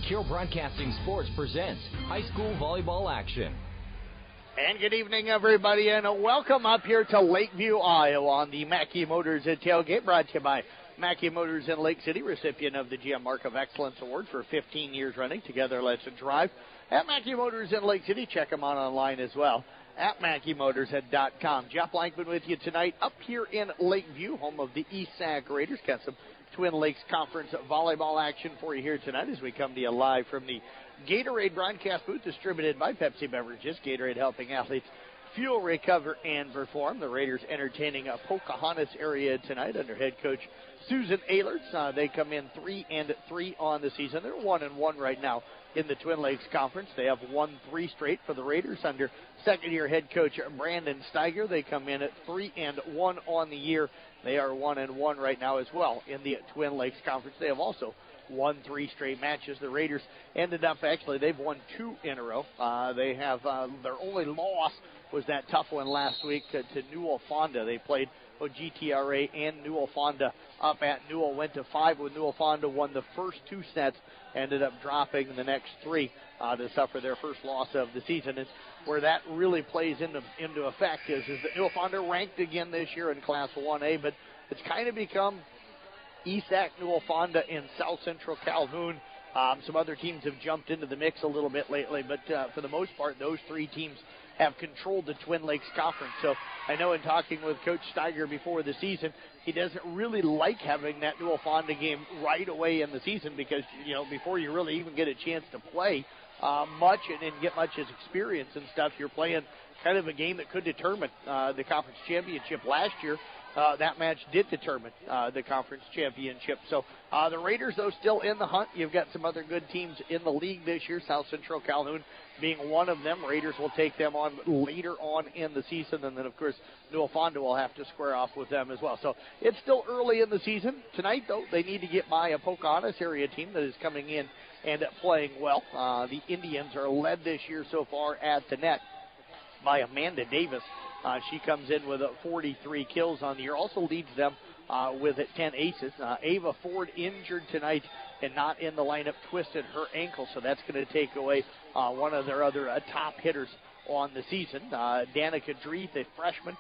Secure Broadcasting Sports presents high school volleyball action. And good evening, everybody, and welcome up here to Lakeview, Iowa on the Mackey Motors Tailgate, brought to you by Mackey Motors in Lake City, recipient of the GM Mark of Excellence Award for 15 years running. Together, let's drive. At Mackey Motors in Lake City, check them out online as well at MackeyMotors.com. Jeff Blankman with you tonight up here in Lakeview, home of the East Sac Raiders. Got some Twin Lakes Conference volleyball action for you here tonight as we come to you live from the Gatorade broadcast booth distributed by Pepsi Beverages. Gatorade helping athletes fuel, recover, and perform. The Raiders entertaining a Pocahontas area tonight under head coach Susan Ehlers. They come in 3-3 on the season. They're 1-1 right now in the Twin Lakes Conference. They have won 3 straight for the Raiders under second-year head coach Brandon Steiger. They come in at 3-1 on the year. They are 1-1 right now as well in the Twin Lakes Conference. They have also won 3 straight matches. The Raiders ended up, actually, they've won 2 in a row. They have their only loss was that tough one last week to Newell Fonda. They played GTRA and Newell Fonda up at Newell. Went to 5 with Newell Fonda, won the first 2 sets, ended up dropping the next 3 to suffer their first loss of the season. And where that really plays into effect is that Newell Fonda ranked again this year in Class 1A, but it's kind of become ESAC, Newell Fonda, and South Central Calhoun. Some other teams have jumped into the mix a little bit lately, but for the most part, those 3 teams have controlled the Twin Lakes Conference. So I know in talking with Coach Steiger before the season, he doesn't really like having that Newell Fonda game right away in the season because, you know, before you really even get a chance to play much and get much as experience and stuff, you're playing kind of a game that could determine the conference championship last year. That match did determine the conference championship. So the Raiders, though, still in the hunt. You've got some other good teams in the league this year, South Central Calhoun being one of them. Raiders will take them on later on in the season, and then, of course, Newell Fonda will have to square off with them as well. So it's still early in the season. Tonight, though, they need to get by a Pocahontas area team that is coming in and playing well. The Indians are led this year so far at the net by Amanda Davis. She comes in with 43 kills on the year, also leads them with 10 aces. Ava Ford injured tonight and not in the lineup, twisted her ankle, so that's going to take away one of their other top hitters on the season. Danica Dreeth, a freshman,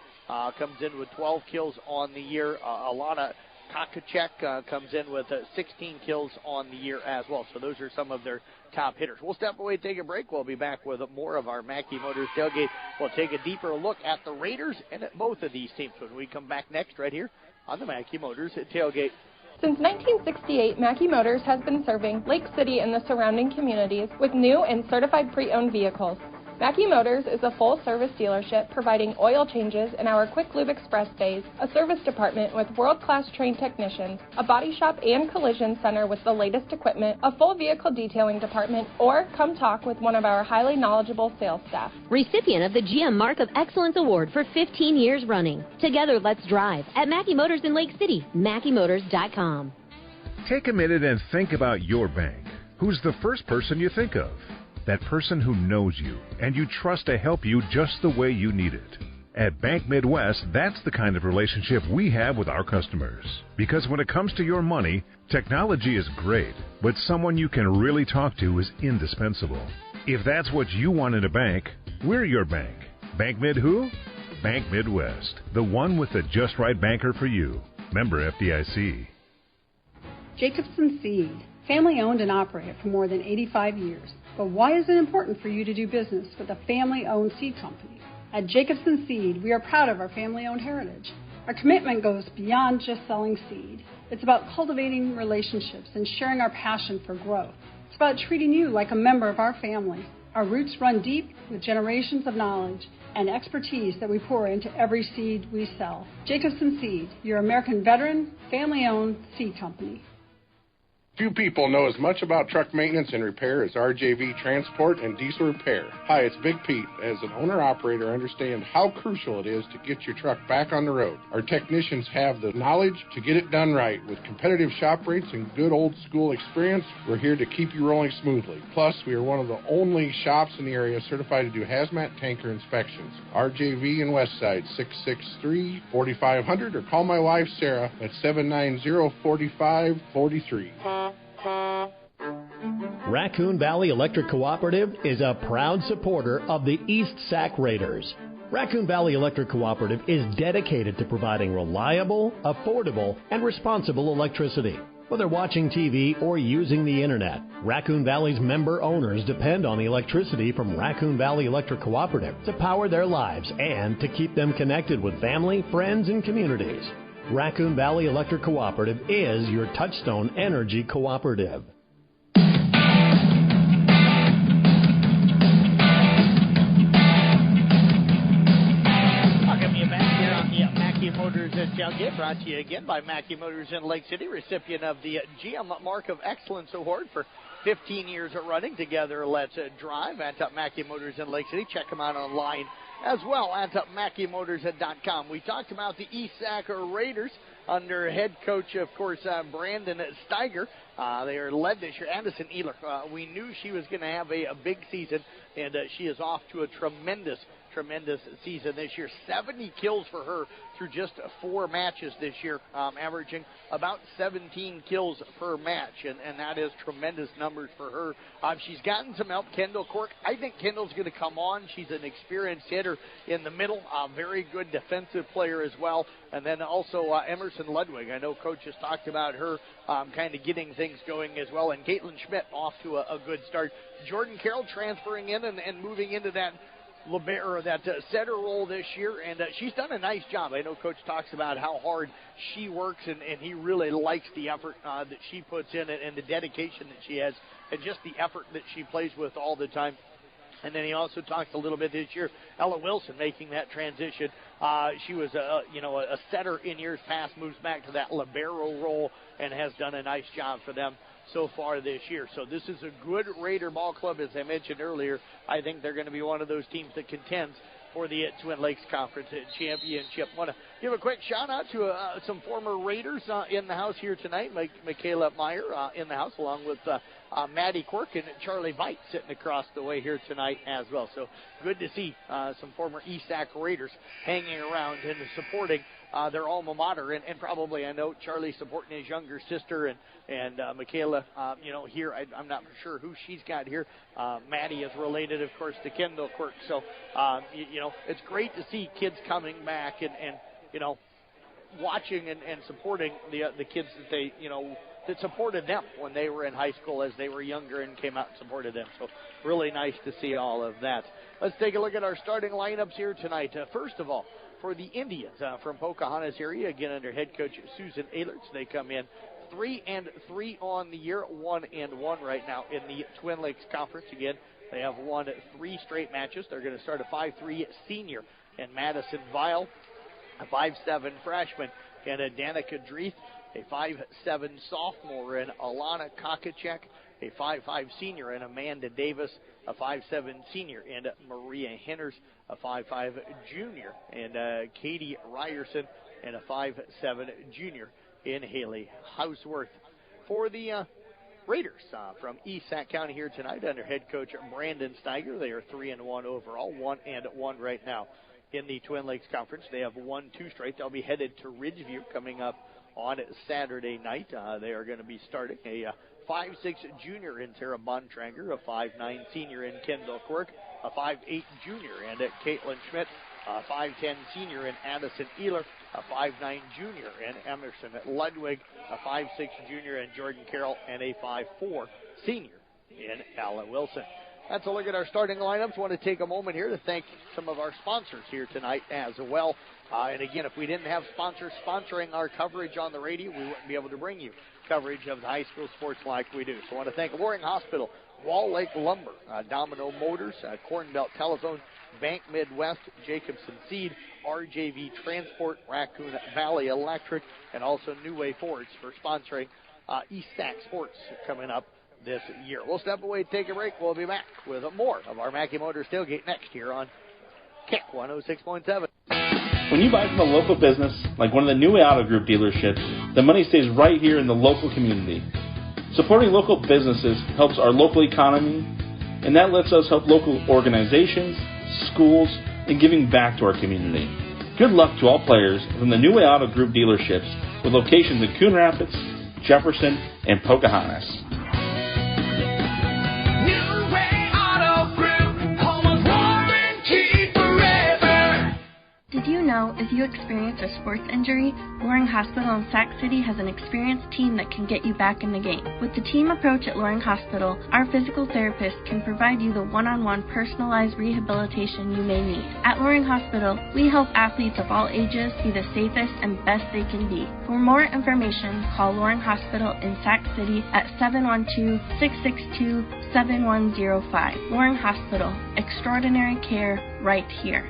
comes in with 12 kills on the year. Alana Kakacek comes in with 16 kills on the year as well. So those are some of their top hitters. We'll step away, take a break. We'll be back with more of our Mackey Motors tailgate. We'll take a deeper look at the Raiders and at both of these teams when we come back next right here on the Mackey Motors tailgate. Since 1968, Mackey Motors has been serving Lake City and the surrounding communities with new and certified pre-owned vehicles. Mackey Motors is a full-service dealership providing oil changes in our Quick Lube Express bays, a service department with world-class trained technicians, a body shop and collision center with the latest equipment, a full vehicle detailing department, or come talk with one of our highly knowledgeable sales staff. Recipient of the GM Mark of Excellence Award for 15 years running. Together, let's drive at Mackey Motors in Lake City, MackeyMotors.com. Take a minute and think about your bank. Who's the first person you think of? That person who knows you and you trust to help you just the way you need it. At Bank Midwest, that's the kind of relationship we have with our customers. Because when it comes to your money, technology is great, but someone you can really talk to is indispensable. If that's what you want in a bank, we're your bank. Bank Mid who? Bank Midwest, the one with the just right banker for you. Member FDIC. Jacobson Seed, family owned and operated for more than 85 years. But why is it important for you to do business with a family-owned seed company? At Jacobson Seed, we are proud of our family-owned heritage. Our commitment goes beyond just selling seed. It's about cultivating relationships and sharing our passion for growth. It's about treating you like a member of our family. Our roots run deep with generations of knowledge and expertise that we pour into every seed we sell. Jacobson Seed, your American veteran, family-owned seed company. Few people know as much about truck maintenance and repair as RJV Transport and Diesel Repair. Hi, it's Big Pete. As an owner-operator, I understand how crucial it is to get your truck back on the road. Our technicians have the knowledge to get it done right. With competitive shop rates and good old-school experience, we're here to keep you rolling smoothly. Plus, we are one of the only shops in the area certified to do hazmat tanker inspections. RJV in Westside, 663-4500, or call my wife, Sarah, at 790-4543. Raccoon Valley Electric Cooperative is a proud supporter of the East Sac Raiders. Raccoon Valley Electric Cooperative is dedicated to providing reliable, affordable, and responsible electricity. Whether watching TV or using the internet, Raccoon Valley's member owners depend on the electricity from Raccoon Valley Electric Cooperative to power their lives and to keep them connected with family, friends, and communities. Raccoon Valley Electric Cooperative is your Touchstone Energy cooperative. Motors at Tailgate, brought to you again by Mackey Motors in Lake City, recipient of the GM Mark of Excellence Award for 15 years of running. Together, let's drive at Mackey Motors in Lake City. Check them out online as well at MackeyMotors.com. We talked about the East Sac Raiders under head coach, of course, Brandon Steiger. They are led this year. Addison Ehler, we knew she was going to have a big season, and she is off to a tremendous season this year. 70 kills for her through just 4 matches this year, averaging about 17 kills per match, and that is tremendous numbers for her. She's gotten some help. Kendall Cork, I think Kendall's going to come on. She's an experienced hitter in the middle, a very good defensive player as well. And then also Emerson Ludwig. I know Coach has talked about her kind of getting things going as well. And Caitlin Schmidt off to a good start. Jordan Carroll transferring in and moving into that center role this year, and she's done a nice job. I know Coach talks about how hard she works, and he really likes the effort that she puts in and the dedication that she has, and just the effort that she plays with all the time. And then he also talked a little bit this year, Ella Wilson making that transition. She was a setter in years past, moves back to that libero role, and has done a nice job for them so far this year. So this is a good Raider ball club, as I mentioned earlier. I think they're going to be one of those teams that contends for the Twin Lakes Conference Championship. Want to give a quick shout out to some former Raiders in the house here tonight. Michaela Meyer in the house, along with Maddie Quirk and Charlie Veit sitting across the way here tonight as well. So good to see some former East Sac Raiders hanging around and supporting their alma mater, and probably, I know Charlie supporting his younger sister, and Michaela, here, I'm not sure who she's got here. Maddie is related, of course, to Kendall Quirk. So, it's great to see kids coming back and watching and supporting the kids that they, that supported them when they were in high school as they were younger and came out and supported them. So really nice to see all of that. Let's take a look at our starting lineups here tonight. First of all, for the Indians from Pocahontas area, again under head coach Susan Ehlertz, they come in 3-3 on the year, 1-1 right now in the Twin Lakes Conference. Again, they have won 3 straight matches. They're going to start a 5-3 senior in Madison Vile, a 5-7 freshman in Danica Dreeth, a 5-7 sophomore in Alana Kokacek, a 5-5 senior in Amanda Davis, a 5-7 senior in Maria Henners, a 5-5 junior in Katie Ryerson, and a 5-7 junior in Haley Houseworth. For the Raiders from East Sac County here tonight under head coach Brandon Steiger, they are 3-1 overall, 1-1 right now in the Twin Lakes Conference. They have won 2 straight. They'll be headed to Ridgeview coming up on Saturday night. They are going to be starting a 5-6 junior in Tara Bontrager, a 5-9 senior in Kendall Quirk, a 5-8 junior in Caitlin Schmidt, a 5-10 senior in Addison Ehler, a 5-9 junior in Emerson Ludwig, a 5-6 junior in Jordan Carroll, and a 5-4 senior in Ella Wilson. That's a look at our starting lineups. I want to take a moment here to thank some of our sponsors here tonight as well. And again, if we didn't have sponsors sponsoring our coverage on the radio, we wouldn't be able to bring you coverage of the high school sports like we do. So I want to thank Loring Hospital, Wall Lake Lumber, Domino Motors, Corn Belt Telephone, Bank Midwest, Jacobson Seed, RJV Transport, Raccoon Valley Electric, and also New Way Fords for sponsoring East Sac Sports coming up this year. We'll step away, take a break. We'll be back with more of our Mackey Motors Tailgate next year on Kick 106.7. When you buy from a local business, like one of the New Way Auto Group dealerships, the money stays right here in the local community. Supporting local businesses helps our local economy, and that lets us help local organizations, schools, and giving back to our community. Good luck to all players from the New Way Auto Group dealerships with locations in Coon Rapids, Jefferson, and Pocahontas. know, if you experience a sports injury, Loring Hospital in Sac City has an experienced team that can get you back in the game. With the team approach at Loring Hospital, our physical therapist can provide you the one-on-one personalized rehabilitation you may need. At Loring Hospital, we help athletes of all ages be the safest and best they can be. For more information, call Loring Hospital in Sac City at 712-662-7105. Loring Hospital, extraordinary care right here.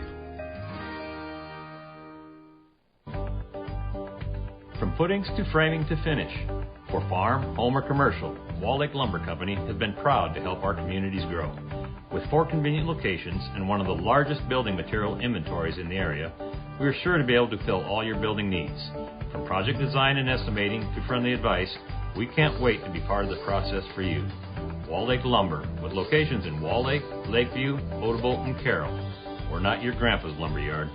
From footings to framing to finish, for farm, home, or commercial, Wall Lake Lumber Company has been proud to help our communities grow. With 4 convenient locations and one of the largest building material inventories in the area, we are sure to be able to fill all your building needs. From project design and estimating to friendly advice, we can't wait to be part of the process for you. Wall Lake Lumber, with locations in Wall Lake, Lakeview, Odebolt, and Carroll. We're not your grandpa's lumberyard.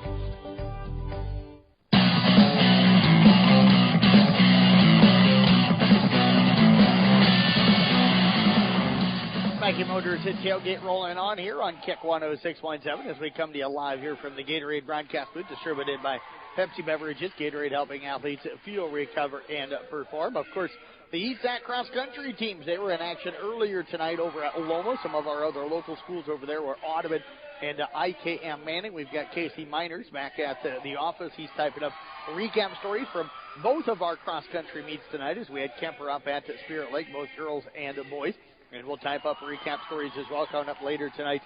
Mackey Motors and Tailgate rolling on here on Kick 106.7 as we come to you live here from the Gatorade broadcast booth, distributed by Pepsi Beverages. Gatorade helping athletes fuel, recover, and perform. Of course, the East Sac cross-country teams, they were in action earlier tonight over at Loma. Some of our other local schools over there were Audubon and IKM Manning. We've got Casey Miners back at the office. He's typing up recap stories from both of our cross-country meets tonight as we had Kemper up at Spirit Lake, both girls and boys. And we'll type up recap stories as well coming up later tonight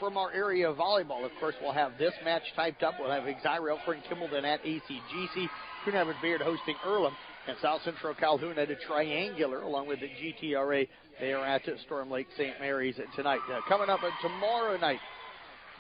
from our area of volleyball. Of course, we'll have this match typed up. We'll have Exira Elkhorn Kimballton at ACGC, Coon Rapids Bayard hosting Earlham, and South Central Calhoun at a triangular, along with the GTRA. They are at Storm Lake St. Mary's tonight. Coming up tomorrow night,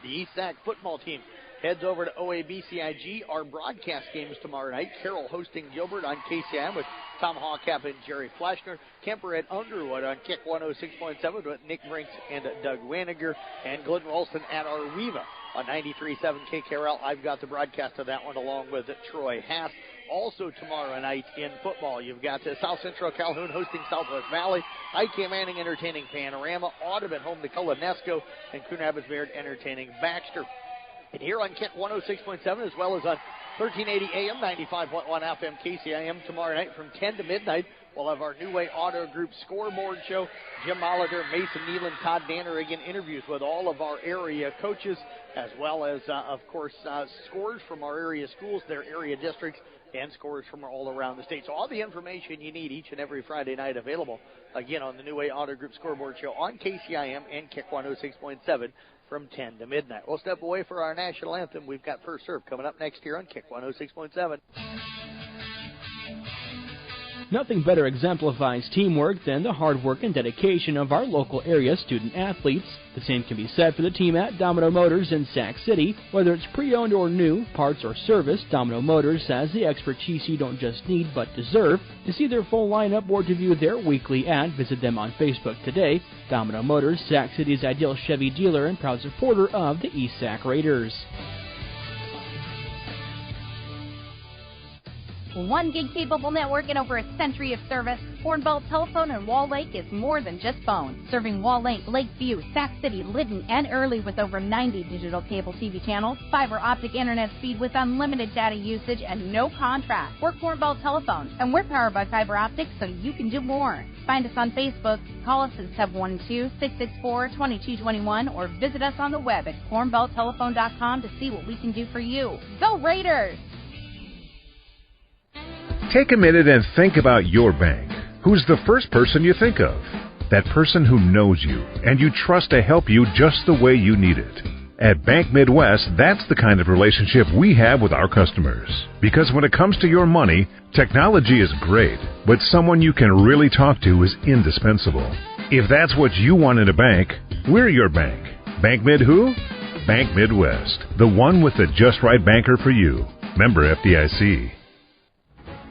the East Sac football team heads over to OABCIG. Our broadcast games tomorrow night. Carroll hosting Gilbert on KCIM with Tom Hawcap and Jerry Flashner. Kemper at Underwood on Kick 106.7 with Nick Brinks and Doug Waniger. And Glenn Ralston at Arweva on 93.7 KKRL. I've got the broadcast of that one along with Troy Haas. Also tomorrow night in football, you've got South Central Calhoun hosting Southwest Valley, IK Manning entertaining Panorama, Audubon home to Colonesco, and Coon Rapids Bayard entertaining Baxter. And here on Kent 106.7 as well as on 1380 AM, 95.1 FM KCIM tomorrow night from 10 to midnight. We'll have our New Way Auto Group scoreboard show. Jim Molitor, Mason Nealon, Todd Danner, again, interviews with all of our area coaches, as well as, of course, scores from our area schools, their area districts, and scores from all around the state. So all the information you need each and every Friday night available, again, on the New Way Auto Group scoreboard show on KCIM and Kick 106.7 from 10 to midnight. We'll step away for our national anthem. We've got First Serve coming up next year on Kick 106.7. Nothing better exemplifies teamwork than the hard work and dedication of our local area student athletes. The same can be said for the team at Domino Motors in Sac City. Whether it's pre-owned or new, parts or service, Domino Motors has the expertise you don't just need but deserve. To see their full lineup or to view their weekly ad, visit them on Facebook today. Domino Motors, Sac City's ideal Chevy dealer and proud supporter of the East Sac Raiders. One gig capable network and over a century of service, Hornbelt Telephone in Wall Lake is more than just phone. Serving Wall Lake, Lakeview, Sac City, Lytton, and Early with over 90 digital cable TV channels, fiber optic internet speed with unlimited data usage and no contract. We're Hornbelt Telephone, and we're powered by fiber optics so you can do more. Find us on Facebook, call us at 712-664-2221, or visit us on the web at hornbelttelephone.com to see what we can do for you. Go Raiders! Take a minute and think about your bank. Who's the first person you think of? That person who knows you and you trust to help you just the way you need it. At Bank Midwest, that's the kind of relationship we have with our customers. Because when it comes to your money, technology is great, but someone you can really talk to is indispensable. If that's what you want in a bank, we're your bank. Bank Mid who? Bank Midwest, the one with the just right banker for you. Member FDIC.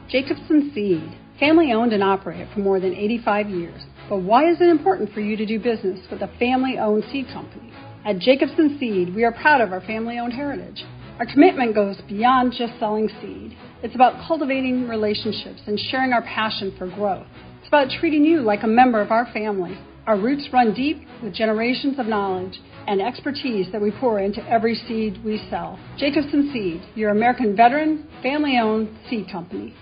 Jacobson Seed, family-owned and operated for more than 85 years. But why is it important for you to do business with a family-owned seed company? At Jacobson Seed, we are proud of our family-owned heritage. Our commitment goes beyond just selling seed. It's about cultivating relationships and sharing our passion for growth. It's about treating you like a member of our family. Our roots run deep with generations of knowledge and expertise that we pour into every seed we sell. Jacobson Seed, your American veteran, family-owned seed company.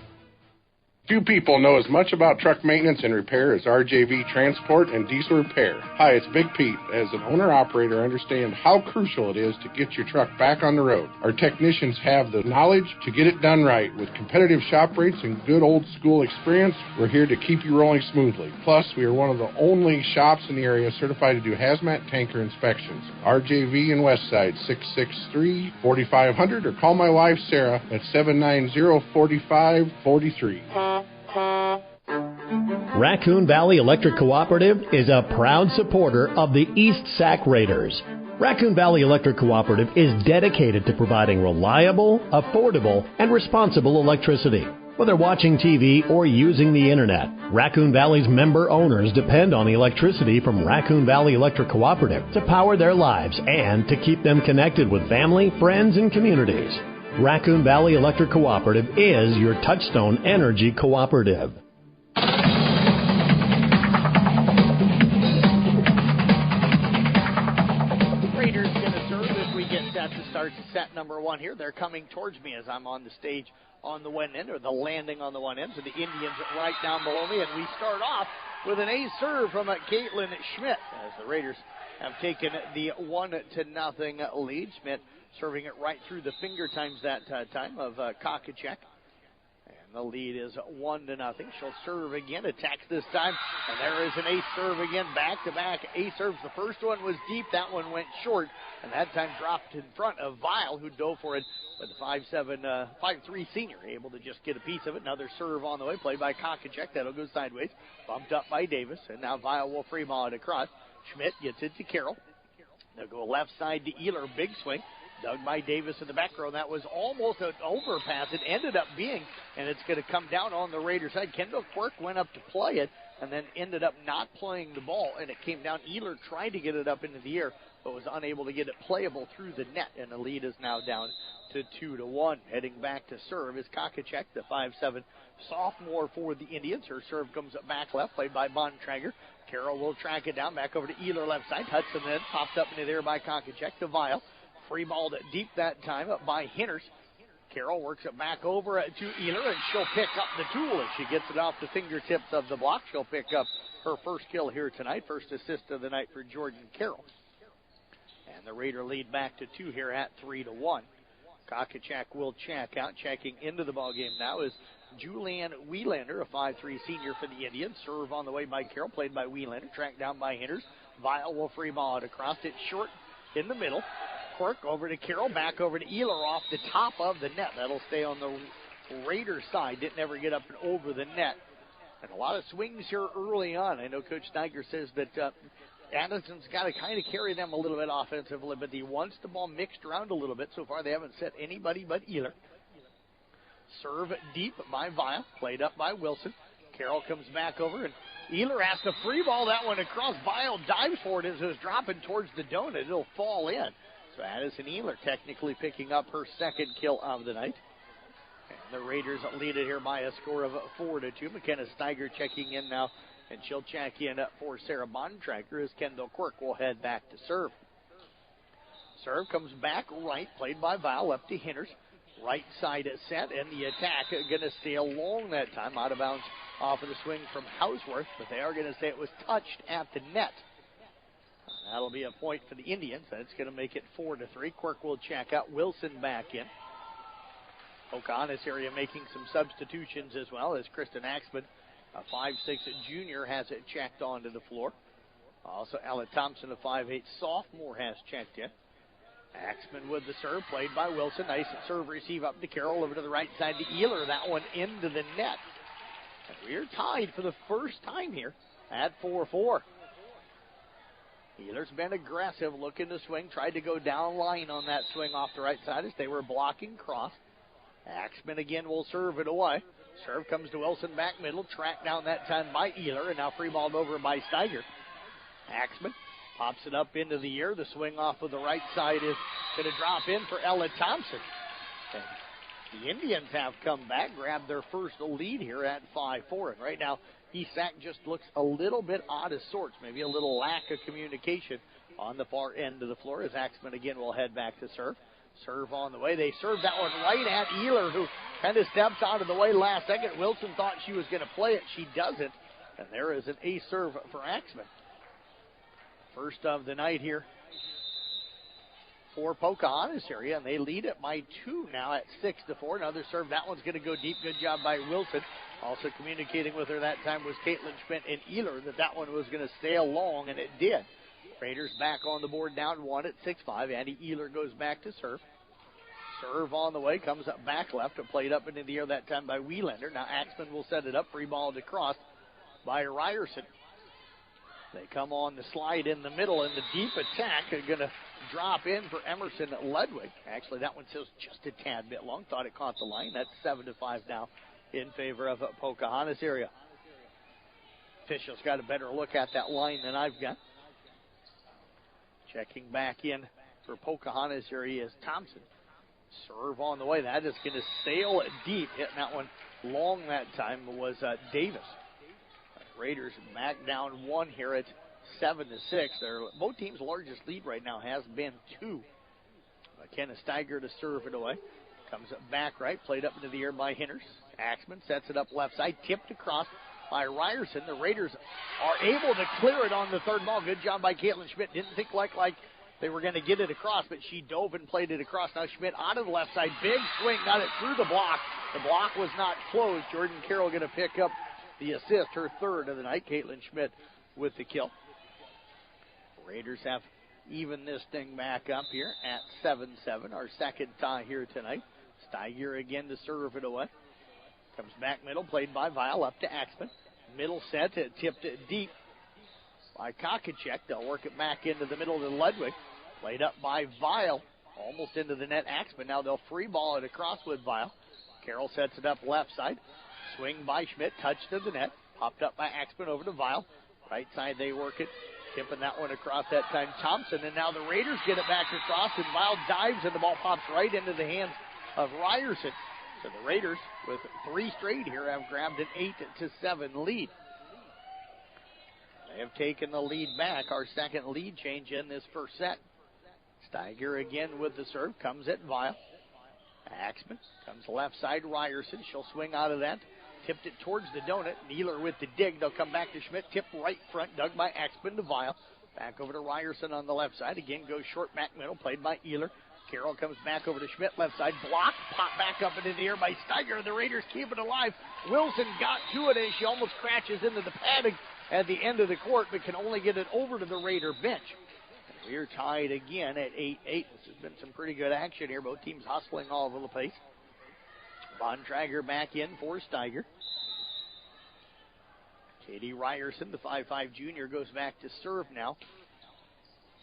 Few people know as much about truck maintenance and repair as RJV Transport and Diesel Repair. Hi, it's Big Pete. As an owner-operator, I understand how crucial it is to get your truck back on the road. Our technicians have the knowledge to get it done right. With competitive shop rates and good old-school experience, we're here to keep you rolling smoothly. Plus, we are one of the only shops in the area certified to do hazmat tanker inspections. RJV in Westside, 663-4500, or call my wife, Sarah, at 790-4543. Raccoon Valley Electric Cooperative is a proud supporter of the East Sac Raiders. Raccoon Valley Electric Cooperative is dedicated to providing reliable, affordable, and responsible electricity. Whether watching TV or using the internet, Raccoon Valley's member owners depend on the electricity from Raccoon Valley Electric Cooperative to power their lives and to keep them connected with family, friends, and communities. Raccoon Valley Electric Cooperative is your Touchstone Energy Cooperative. Raiders going to serve as we get set to start set number one here. They're coming towards me as I'm on the stage on the one end, or the landing on the one end. So the Indians right down below me, and we start off with an ace serve from Caitlin Schmidt as the Raiders have taken the 1-0 lead. Schmidt serving it right through the finger times that time of Kokacek. And the lead is 1-0. She'll serve again, attacks this time. And there is an ace serve again, back-to-back ace serves. The first one was deep, that one went short. And that time dropped in front of Vile, who dove for it. But the 5'3" senior able to just get a piece of it. Another serve on the way, played by Kokacek. That'll go sideways. Bumped up by Davis. And now Vile will free ball it across. Schmidt gets it to Carroll. They'll go left side to Ehler. Big swing. Dug by Davis in the back row. That was almost an overpass. It ended up being, and it's going to come down on the Raiders' side. Kendall Quirk went up to play it and then ended up not playing the ball, and it came down. Ehler tried to get it up into the air, but was unable to get it playable through the net, and the lead is now down to 2-1. Heading back to serve is Kokacek, the 5'7" sophomore for the Indians. Her serve comes back left, played by Bontrager. Carroll will track it down, back over to Ehler left side. Hudson then popped up into there by Kokacek to Vile. Free balled deep that time up by Henners. Carroll works it back over to Ehler, and she'll pick up the tool as she gets it off the fingertips of the block. She'll pick up her first kill here tonight, first assist of the night for Jordan Carroll. And the Raider lead back to 2 here at 3-1. Kokacek will check out. Checking into the ballgame now is Julianne Wielander, a 5'3" senior for the Indians. Serve on the way by Carroll, played by Wielander, tracked down by Henners. Vile will free ball it across it short in the middle. Quirk over to Carroll, back over to Ehler off the top of the net. That'll stay on the Raiders' side. Didn't ever get up and over the net. And a lot of swings here early on. I know Coach Steiger says that Addison's got to kind of carry them a little bit offensively, but he wants the ball mixed around a little bit. So far, they haven't set anybody but Ehler. Serve deep by Vile, played up by Wilson. Carroll comes back over, and Ehler has to free ball that one across. Vile dives for it as it was dropping towards the donut. It'll fall in. So Addison Ehler technically picking up her second kill of the night. And the Raiders lead it here by a score of 4-2. McKenna Steiger checking in now, and she'll check in for Sarah Bontrager as Kendall Quirk will head back to serve. Serve comes back right, played by Vile, up to Henners. Right side set, and the attack going to stay along that time, out of bounds off of the swing from Houseworth, but they are going to say it was touched at the net. That'll be a point for the Indians. That's going to make it 4-3. Quirk will check out. Wilson back in. Oconus area making some substitutions as well as Kristen Axman, a 5'6" junior, has it checked onto the floor. Also, Ella Thompson, a 5'8" sophomore, has checked in. Axman with the serve, played by Wilson. Nice serve receive up to Carroll, over to the right side to Ehler. That one into the net. And we're tied for the first time here at 4-4. Ehler's been aggressive, looking to swing, tried to go down line on that swing off the right side as they were blocking cross. Axman again will serve it away. Serve comes to Wilson back middle, tracked down that time by Ehler, and now free balled over by Steiger. Axman pops it up into the air. The swing off of the right side is going to drop in for Ella Thompson. And The Indians have come back, grabbed their first lead here at 5-4. And right now, ESAC just looks a little bit out of sorts, maybe a little lack of communication on the far end of the floor as Axman again will head back to serve. Serve on the way. They served that one right at Ehler, who kind of steps out of the way last second. Wilson thought she was going to play it. She doesn't. And there is an ace serve for Axman. First of the night here for Pocahontas area, and they lead it by 2 now at 6-4. Another serve. That one's going to go deep. Good job by Wilson. Also communicating with her that time was Caitlin Schmidt and Ehler that one was going to sail long, and it did. Raiders back on the board, down 1 at 6-5. Andy Ehler goes back to serve. Serve on the way, comes up back left, and played up into the air that time by Wielander. Now Axman will set it up, free ball to cross by Ryerson. They come on the slide in the middle, and the deep attack is going to drop in for Emerson Ledwig. Actually, that one says just a tad bit long. Thought it caught the line. That's 7-5 now in favor of Pocahontas area. Officials got a better look at that line than I've got. Checking back in for Pocahontas area is Thompson. Serve on the way. That is going to sail deep. Hitting that one long that time was Davis. Raiders back down 1 here at 7-6. Both teams' largest lead right now has been 2. Kenna Steiger to serve it away. Comes up back right, played up into the air by Hinders. Axman sets it up left side, tipped across by Ryerson. The Raiders are able to clear it on the third ball. Good job by Caitlin Schmidt. Didn't think like they were going to get it across, but she dove and played it across. Now Schmidt out of the left side. Big swing, got it through the block. The block was not closed. Jordan Carroll going to pick up the assist, her third of the night. Caitlin Schmidt with the kill. Raiders have evened this thing back up here at 7-7. Our second tie here tonight. Steiger again to serve it away. Comes back middle, played by Vile up to Axman. Middle set, tipped it deep by Kokacek. They'll work it back into the middle to Ludwig. Played up by Vile, almost into the net. Axman now they'll free ball it across with Vile. Carroll sets it up left side. Swing by Schmidt, touch to the net. Popped up by Axman over to Vile. Right side they work it. Tipping that one across that time, Thompson. And now the Raiders get it back across, and Vile dives, and the ball pops right into the hands of Ryerson. So the Raiders, with 3 straight here, have grabbed an 8-7 lead. They have taken the lead back. Our second lead change in this first set. Steiger again with the serve. Comes at Vile. Axman comes left side. Ryerson. She'll swing out of that. Tipped it towards the donut. Nealer with the dig. They'll come back to Schmidt. Tip right front. Dug by Axman to Vile. Back over to Ryerson on the left side. Again goes short back middle. Played by Ehler. Carroll comes back over to Schmidt, left side, block, pop back up into the air by Steiger. The Raiders keep it alive. Wilson got to it as she almost crashes into the padding at the end of the court, but can only get it over to the Raider bench. And we're tied again at 8-8. This has been some pretty good action here. Both teams hustling all over the place. Bontrager back in for Steiger. Katie Ryerson, the 5'5 junior, goes back to serve now.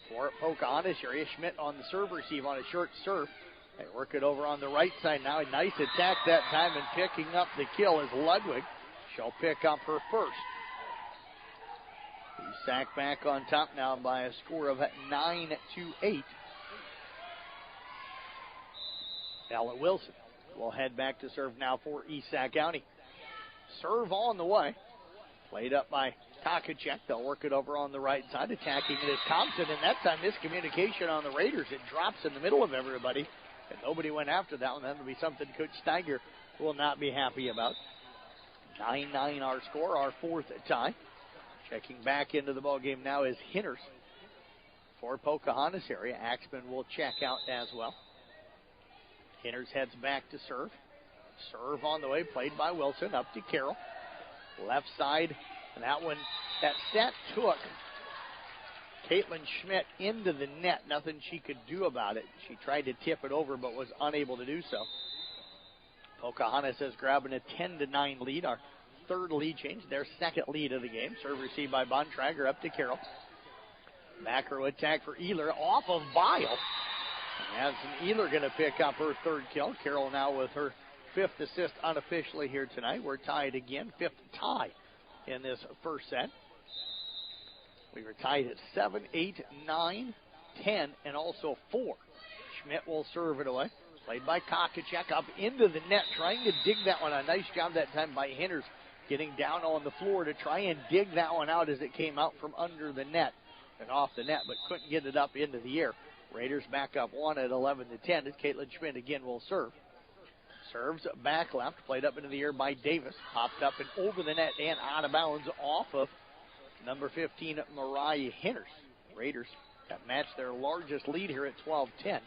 For Pocahontas area, Schmidt on the serve receive on a short serve. They work it over on the right side now. A nice attack that time, and picking up the kill is Ludwig. She'll pick up her first. Esac back on top now by a score of 9-8. Ella Wilson will head back to serve now for Esac County. Serve on the way. Played up by Kokacek. They'll work it over on the right side. Attacking it is Thompson, and that time miscommunication on the Raiders. It drops in the middle of everybody, and nobody went after that one. That'll be something Coach Steiger will not be happy about. 9-9 our score, our fourth tie. Checking back into the ballgame now is Hinders for Pocahontas area. Axman will check out as well. Hinders heads back to serve. Serve on the way, played by Wilson, up to Carroll. Left side, and that set took Caitlin Schmidt into the net. Nothing she could do about it. She tried to tip it over, but was unable to do so. Pocahontas is grabbing a 10-9 lead, our third lead change, their second lead of the game. Serve received by Bontrager up to Carroll. Back row attack for Ehler, off of Vile. And Ehler going to pick up her third kill. Carroll now with her 5th assist unofficially here tonight. We're tied again, 5th tie in this first set. We were tied at 7, 8, 9, 10, and also 4. Schmidt will serve it away. Played by Kokachek up into the net, trying to dig that one. A nice job that time by Henners, getting down on the floor to try and dig that one out as it came out from under the net and off the net, but couldn't get it up into the air. Raiders back up one at 11-10 as Caitlin Schmidt again will serve. Serves back left, played up into the air by Davis. Popped up and over the net and out of bounds off of number 15, Mariah Henners. Raiders have matched their largest lead here at 12-10.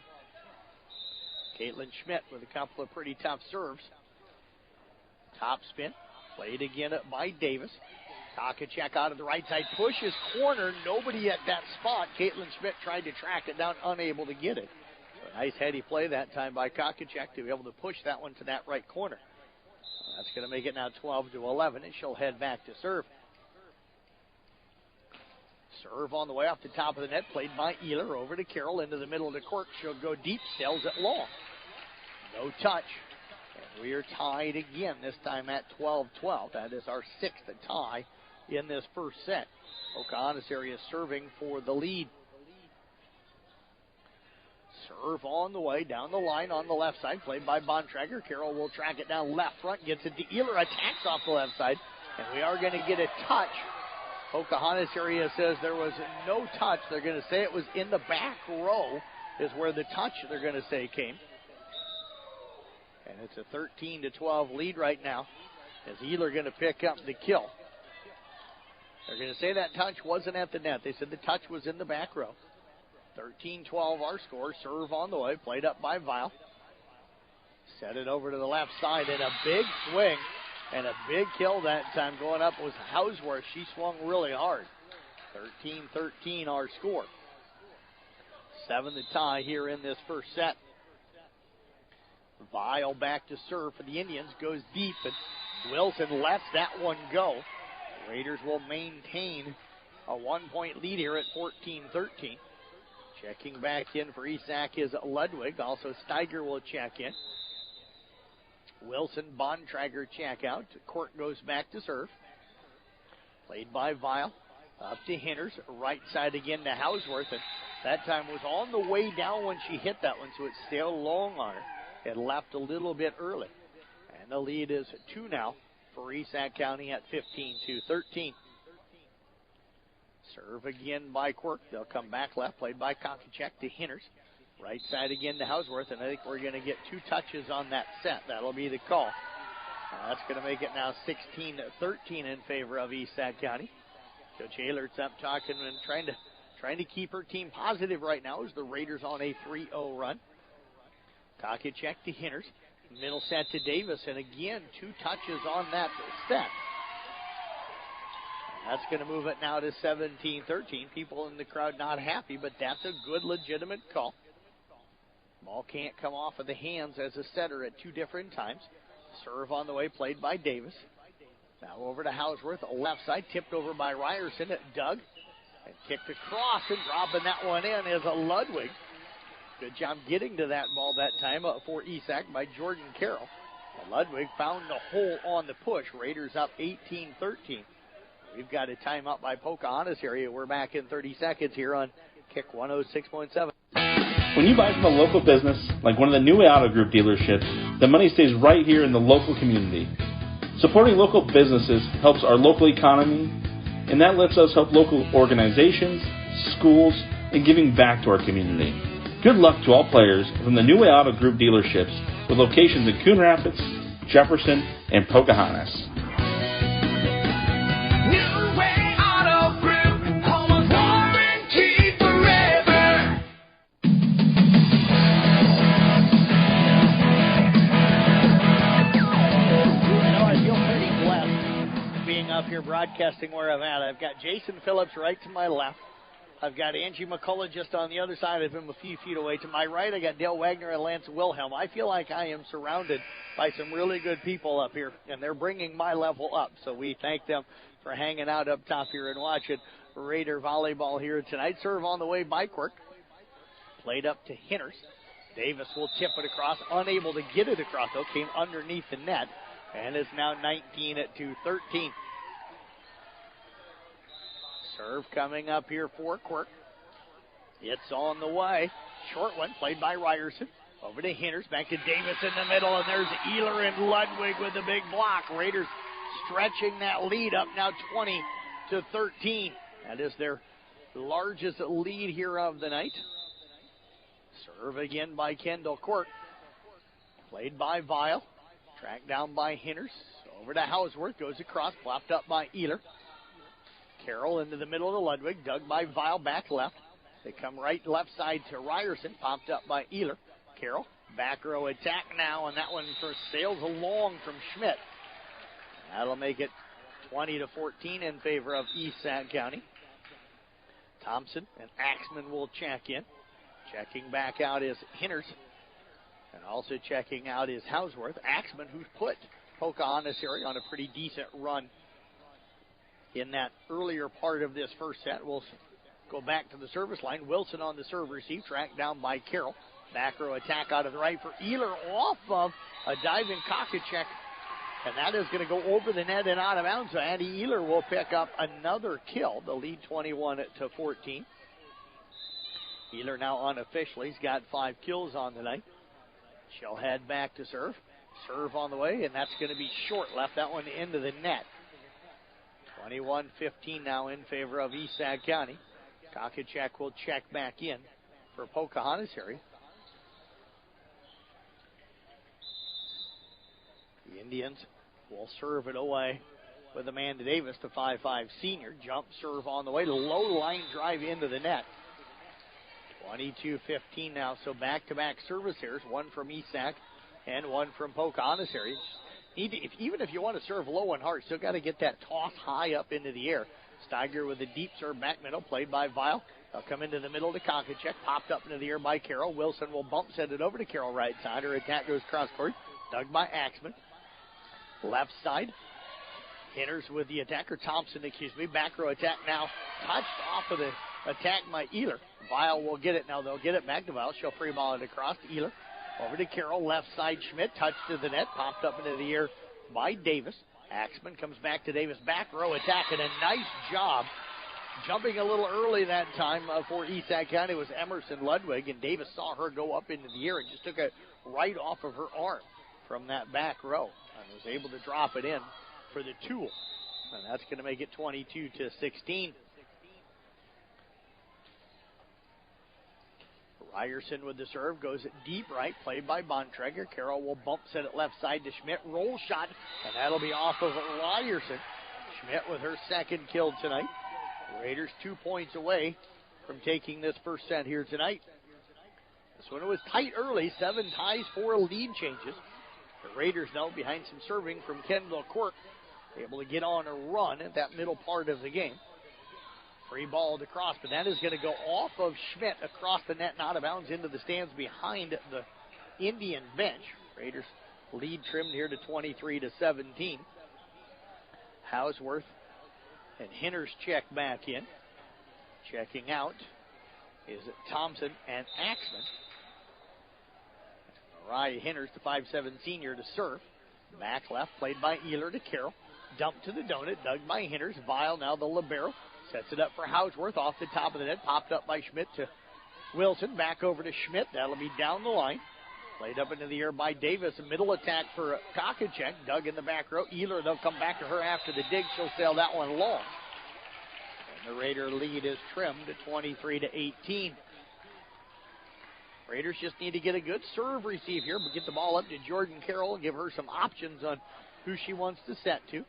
Caitlin Schmidt with a couple of pretty tough serves. Top spin, played again by Davis. Kokachek out of the right side, pushes corner, nobody at that spot. Caitlin Schmidt tried to track it down, unable to get it. A nice heady play that time by Kokachek to be able to push that one to that right corner. That's going to make it now 12-11, and she'll head back to serve. Serve on the way off the top of the net, played by Ehler over to Carroll into the middle of the court. She'll go deep, sails it long. No touch. And we are tied again, this time at 12-12. That is our sixth tie in this first set. Pocahontas area serving for the lead. Serve on the way, down the line on the left side, played by Bontrager. Carroll will track it down left front, gets it to Ehler, attacks off the left side, and we are going to get a touch. Pocahontas area says there was no touch. They're going to say it was in the back row is where the touch they're going to say came. And it's a 13-12 lead right now as Ehler going to pick up the kill. They're going to say that touch wasn't at the net. They said the touch was in the back row. 13-12 our score. Serve on the way, played up by Vile. Set it over to the left side, and a big swing and a big kill that time going up was Hausworth. She swung really hard. 13-13 our score. 7 to tie here in this first set. Vile back to serve for the Indians, goes deep, and Wilson lets that one go. Raiders will maintain a 1-point lead here at 14-13. Checking back in for Esac is Ludwig. Also Steiger will check in. Wilson, Bontrager check out. Court goes back to serve. Played by Vile. Up to Henners. Right side again to Hausworth. And that time was on the way down when she hit that one, so it sailed long on her. It left a little bit early. And the lead is 2 now for Esac County at 15-13. Serve again by Quirk. They'll come back left, played by Kokachek to Henners. Right side again to Hausworth, and I think we're going to get 2 touches on that set. That'll be the call. That's going to make it now 16-13 in favor of Esac County. Coach Ehlert's up talking and trying to keep her team positive right now as the Raiders on a 3-0 run. Kokachek to Henners. Middle set to Davis, and again, 2 touches on that set. That's going to move it now to 17-13. People in the crowd not happy, but that's a good, legitimate call. Ball can't come off of the hands as a setter at 2 different times. Serve on the way, played by Davis. Now over to Hausworth, left side, tipped over by Ryerson. Dug and kicked across, and dropping that one in is a Ludwig. Good job getting to that ball that time for Esac by Jordan Carroll. Ludwig found the hole on the push. Raiders up 18-13. We've got a timeout by Pocahontas area. We're back in 30 seconds here on Kick 106.7. When you buy from a local business, like one of the new Auto Group dealerships, the money stays right here in the local community. Supporting local businesses helps our local economy, and that lets us help local organizations, schools, and giving back to our community. Good luck to all players from the New Way Auto Group dealerships with locations in Coon Rapids, Jefferson, and Pocahontas. Up here broadcasting where I'm at. I've got Jason Phillips right to my left. I've got Angie McCullough just on the other side of him, a few feet away. To my right, I got Dale Wagner and Lance Wilhelm. I feel like I am surrounded by some really good people up here, and they're bringing my level up. So we thank them for hanging out up top here and watching Raider volleyball here tonight. Serve on the way by Quirk. Played up to Henners. Davis will tip it across, unable to get it across, though. Came underneath the net, and is now 19-13. Serve coming up here for Quirk. It's on the way. Short one played by Ryerson. Over to Hinters, back to Davis in the middle, and there's Ehler and Ludwig with the big block. Raiders stretching that lead up now 20-13. That is their largest lead here of the night. Serve again by Kendall Quirk. Played by Vile. Tracked down by Hinters. Over to Hausworth. Goes across. Blocked up by Ehler. Carroll into the middle of the Ludwig. Dug by Vile. Back left. They come right left side to Ryerson. Popped up by Ehler. Carroll. Back row attack now. And that one first sails along from Schmidt. That'll make it 20-14 in favor of East Sac County. Thompson and Axman will check in. Checking back out is Hinters. And also checking out is Hausworth. Axman, who's put Pocahontas area on a pretty decent run in that earlier part of this first set. We'll go back to the service line. Wilson on the serve receive. Tracked down by Carroll. Back row attack out of the right for Ehler off of a diving Kokachek. And that is going to go over the net and out of bounds. So Andy Ehler will pick up another kill. The lead 21-14. Ehler now unofficially. He's got 5 kills on the night. She'll head back to serve. Serve on the way, and that's going to be short. Left that one into the net. 21-15 now in favor of East Sac County. Kokachek will check back in for Pocahontas area. The Indians will serve it away with Amanda Davis, the 5'5 senior. Jump serve on the way. Low line drive into the net. 22-15 now, so back-to-back service errors, one from East Sac and one from Pocahontas area. Even if you want to serve low and hard, still got to get that toss high up into the air. Steiger with a deep serve back middle, played by Vile. They'll come into the middle to Kokachek, popped up into the air by Carroll. Wilson will bump, send it over to Carroll right side. Her attack goes cross court, dug by Axman. Left side, Hinters with the attacker. Thompson, back row attack now. Touched off of the attack by Ehler. Vile will get it now. They'll get it back to Vile. She'll free ball it across to Ehler. Over to Carroll. Left side, Schmidt. Touched to the net. Popped up into the air by Davis. Axman comes back to Davis. Back row attack, and a nice job. Jumping a little early that time for East Sac County was Emerson Ludwig, and Davis saw her go up into the air and just took it right off of her arm from that back row and was able to drop it in for the tool. And that's going to make it 22-16. Ryerson with the serve, goes deep right, played by Bontrager. Carroll will bump, set it left side to Schmidt. Roll shot, and that'll be off of Ryerson. Schmidt with her second kill tonight. Raiders 2 points away from taking this first set here tonight. This one was tight early, 7 ties, 4 lead changes. The Raiders now behind some serving from Kendall Quirk, able to get on a run at that middle part of the game. Free ball across, but that is going to go off of Schmidt across the net and out of bounds into the stands behind the Indian bench. Raiders lead trimmed here to 23-17. Hausworth and Hinters check back in. Checking out is Thompson and Axman. Mariah Hinters, the 5'7 senior, to serve. Back left, played by Ehler to Carroll. Dumped to the donut, dug by Hinters. Vile now the libero. Sets it up for Hausworth off the top of the net. Popped up by Schmidt to Wilson. Back over to Schmidt. That'll be down the line. Played up into the air by Davis. A middle attack for Kokachek. Dug in the back row. Ehler, they'll come back to her after the dig. She'll sail that one long. And the Raider lead is trimmed to 23-18. Raiders just need to get a good serve receive here, but get the ball up to Jordan Carroll and give her some options on who she wants to set to.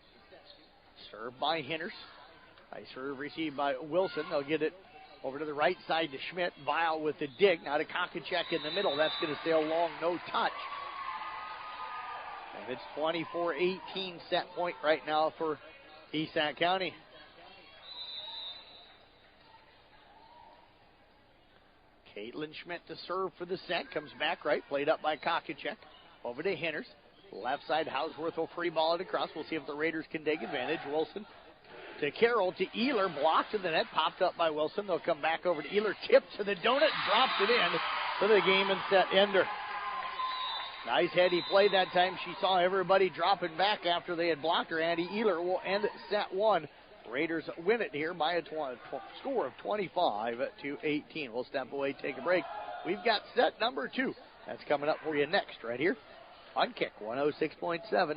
Serve by Hinters. Nice serve received by Wilson. They'll get it over to the right side to Schmidt. Vile with the dig. Now to Kokachek in the middle. That's going to sail long, no touch. And it's 24-18 set point right now for East Sac County. Caitlin Schmidt to serve for the set. Comes back right. Played up by Kokachek. Over to Hinters. Left side, Hausworth will free ball it across. We'll see if the Raiders can take advantage. Wilson to Carroll to Ehler. Blocked to the net. Popped up by Wilson. They'll come back over to Ehler. Tipped to the donut. Drops it in for the game and set ender. Nice heady play that time. She saw everybody dropping back after they had blocked her. Andy Ehler will end set one. Raiders win it here by a score of 25-18. We'll step away, take a break. We've got set number 2 That's coming up for you next right here on Kick 106.7.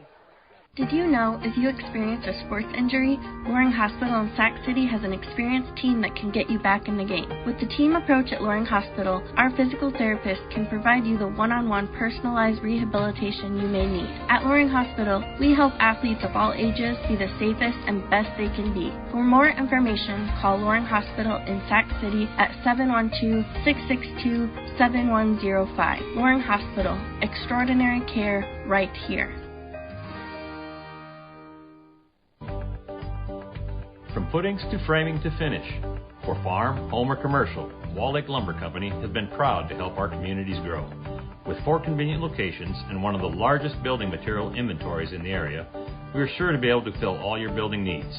Did you know if you experience a sports injury, Loring Hospital in Sac City has an experienced team that can get you back in the game. With the team approach at Loring Hospital, our physical therapist can provide you the one-on-one personalized rehabilitation you may need. At Loring Hospital, we help athletes of all ages be the safest and best they can be. For more information, call Loring Hospital in Sac City at 712-662-7105. Loring Hospital, extraordinary care right here. From footings to framing to finish, for farm, home, or commercial, Wall Lake Lumber Company has been proud to help our communities grow. With 4 convenient locations and one of the largest building material inventories in the area, we are sure to be able to fill all your building needs.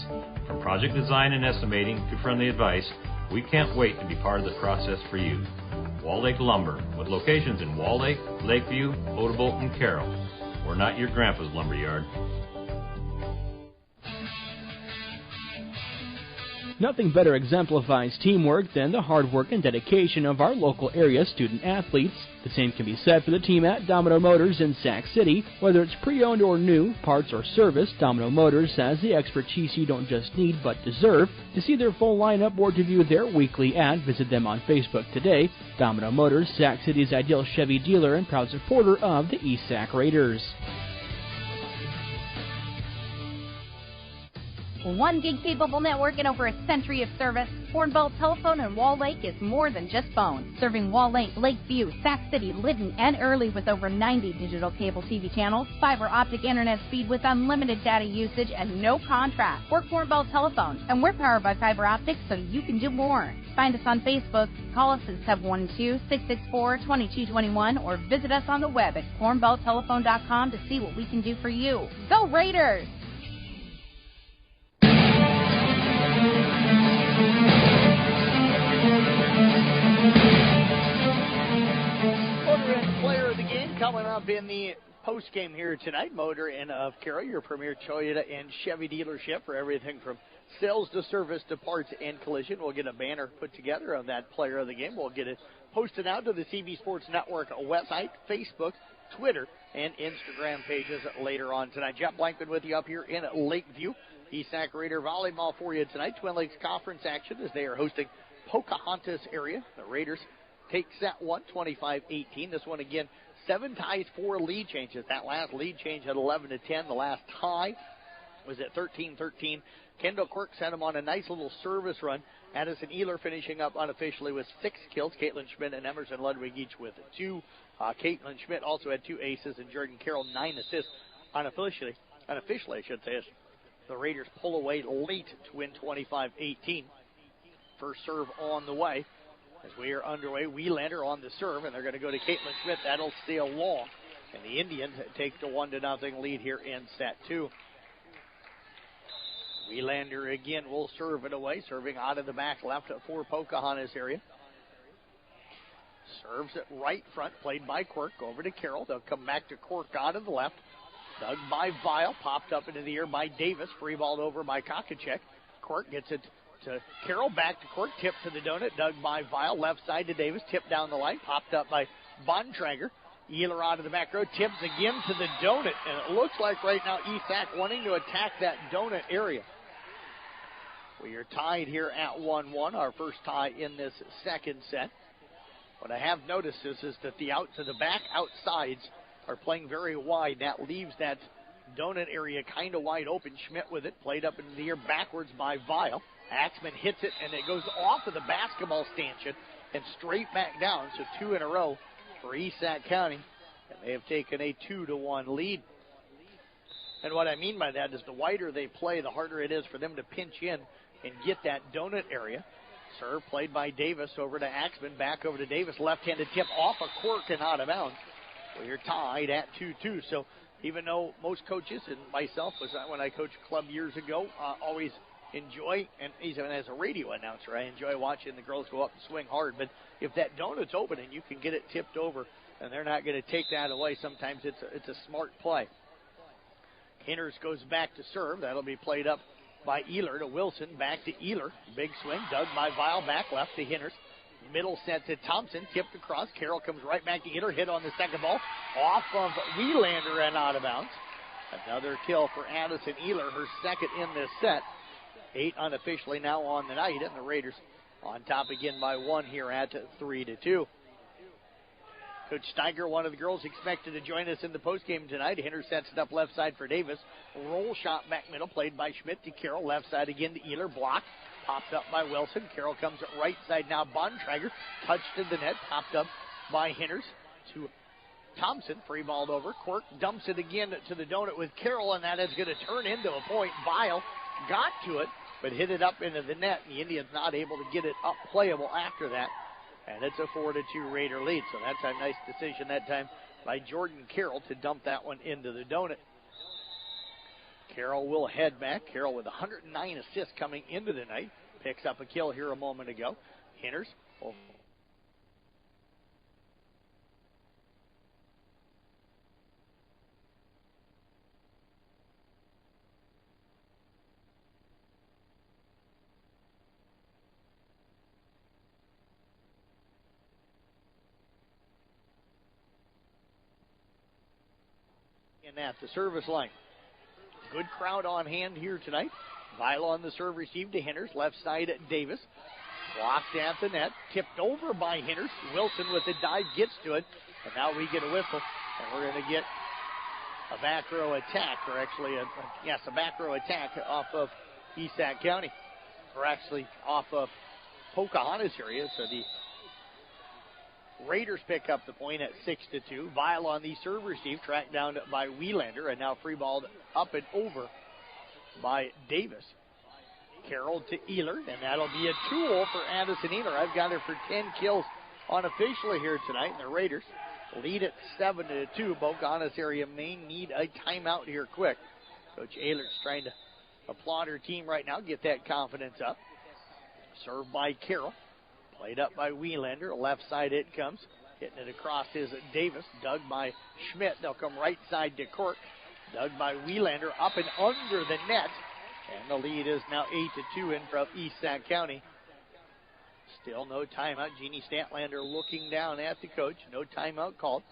From project design and estimating to friendly advice, we can't wait to be part of the process for you. Wall Lake Lumber, with locations in Wall Lake, Lakeview, Odebolt, and Carroll. We're not your grandpa's lumberyard. Nothing better exemplifies teamwork than the hard work and dedication of our local area student athletes. The same can be said for the team at Domino Motors in Sac City. Whether it's pre-owned or new, parts or service, Domino Motors has the expertise you don't just need but deserve. To see their full lineup or to view their weekly ad, visit them on Facebook today. Domino Motors, Sac City's ideal Chevy dealer and proud supporter of the East Sac Raiders. One gig capable network and over a century of service, Hornbolt Telephone in Wall Lake is more than just phone. Serving Wall Lake, Lakeview, Sac City, Lytton, and Early with over 90 digital cable TV channels, fiber optic internet speed with unlimited data usage and no contract. We're Hornbolt Telephone, and we're powered by fiber optics so you can do more. Find us on Facebook, call us at 712-664-2221, or visit us on the web at hornbolttelephone.com to see what we can do for you. Go Raiders! Coming up in the post-game here tonight, Motor Inn of Carroll, your premier Toyota and Chevy dealership for everything from sales to service to parts and collision. We'll get a banner put together of that player of the game. We'll get it posted out to the CB Sports Network website, Facebook, Twitter, and Instagram pages later on tonight. Jeff Blankman with you up here in Lakeview. East Sac Raider volleyball for you tonight. Twin Lakes Conference action as they are hosting Pocahontas area. The Raiders take set 1, 25-18. This one again, 7 ties, 4 lead changes. That last lead change at 11-10. The last tie was at 13-13. Kendall Quirk sent him on a nice little service run. Addison Ehler finishing up unofficially with 6 kills. Caitlin Schmidt and Emerson Ludwig each with 2. Caitlin Schmidt also had 2 aces, and Jordan Carroll 9 assists unofficially, I should say, as the Raiders pull away late to win 25-18. First serve on the way. As we are underway, Wielander on the serve, and they're going to go to Caitlin Schmidt. That'll stay long. And the Indians take the 1-0 lead here in set 2. Wielander again will serve it away, serving out of the back left for Pocahontas area. Serves it right front, played by Quirk. Over to Carroll. They'll come back to Quirk out of the left. Dug by Vile, popped up into the air by Davis. Free balled over by Kokacek. Quirk gets it to Carroll, back to Quirk, tipped to the donut, dug by Vile, left side to Davis, tipped down the line, popped up by Bontrager. Ehler out of the back row, tips again to the donut, and it looks like right now East Sac wanting to attack that donut area. We are tied here at 1-1, our first tie in this second set. What I have noticed is that the back outsides are playing very wide. That leaves that donut area kind of wide open. Schmidt with it, played up into the air backwards by Vile. Axman hits it, and it goes off of the basketball stanchion and straight back down. So 2 in a row for East Sac County, and they have taken a 2-1 lead. And what I mean by that is the wider they play, the harder it is for them to pinch in and get that donut area. Serve played by Davis over to Axman, back over to Davis. Left-handed tip off of Quirk and out of bounds. We're tied at 2-2. So even though most coaches, and myself was when I coached club years ago, always enjoy, and even as a radio announcer, I enjoy watching the girls go up and swing hard. But if that donut's open and you can get it tipped over, and they're not going to take that away, sometimes it's a smart play. Henners goes back to serve. That'll be played up by Ehler to Wilson. Back to Ehler. Big swing. Dug by Vile. Back left to Henners. Middle set to Thompson, tipped across. Carroll comes right back to get her, hit on the second ball. Off of Wielander and out of bounds. Another kill for Addison Ehler, her second in this set. 8 unofficially now on the night, and the Raiders on top again by 1 here at 3-2. Coach Steiger, one of the girls expected to join us in the postgame tonight. Hinter sets it up left side for Davis. Roll shot back middle, played by Schmidt to Carroll. Left side again to Ehler. Blocked. Popped up by Wilson. Carroll comes right side now. Bontrager touched to the net. Popped up by Hinters to Thompson. Free balled over. Quirk dumps it again to the donut with Carroll, and that is going to turn into a point. Vile got to it, but hit it up into the net. The Indians not able to get it up playable after that. And it's a 4-2 Raider lead. So that's a nice decision that time by Jordan Carroll to dump that one into the donut. Carroll will head back. Carroll with 109 assists coming into the night. Picks up a kill here a moment ago. Hinters. Oh. At the service line. Good crowd on hand here tonight. Vile on the serve received to Hinters. Left side at Davis. Blocked at the net. Tipped over by Hinters. Wilson with the dive gets to it. And now we get a whistle. And we're going to get a back row attack. Or actually, a back row attack off of East Sac County. Or actually off of Pocahontas area. So the Raiders pick up the point at 6-2. Vile on the serve receive, tracked down by Wielander, and now free balled up and over by Davis. Carroll to Ehler, and that'll be a 2-0 for Addison Ehler. I've got her for 10 kills unofficially here tonight, and the Raiders lead at 7-2. Pocahontas area may need a timeout here quick. Coach Ehler's trying to applaud her team right now, get that confidence up. Served by Carroll. Played up by Wielander. Left side it comes. Hitting it across is Davis. Dug by Schmidt. They'll come right side to Cork. Dug by Wielander. Up and under the net. And the lead is now 8-2 in from East Sac County. Still no timeout. Jeannie Statlander looking down at the coach. No timeout called.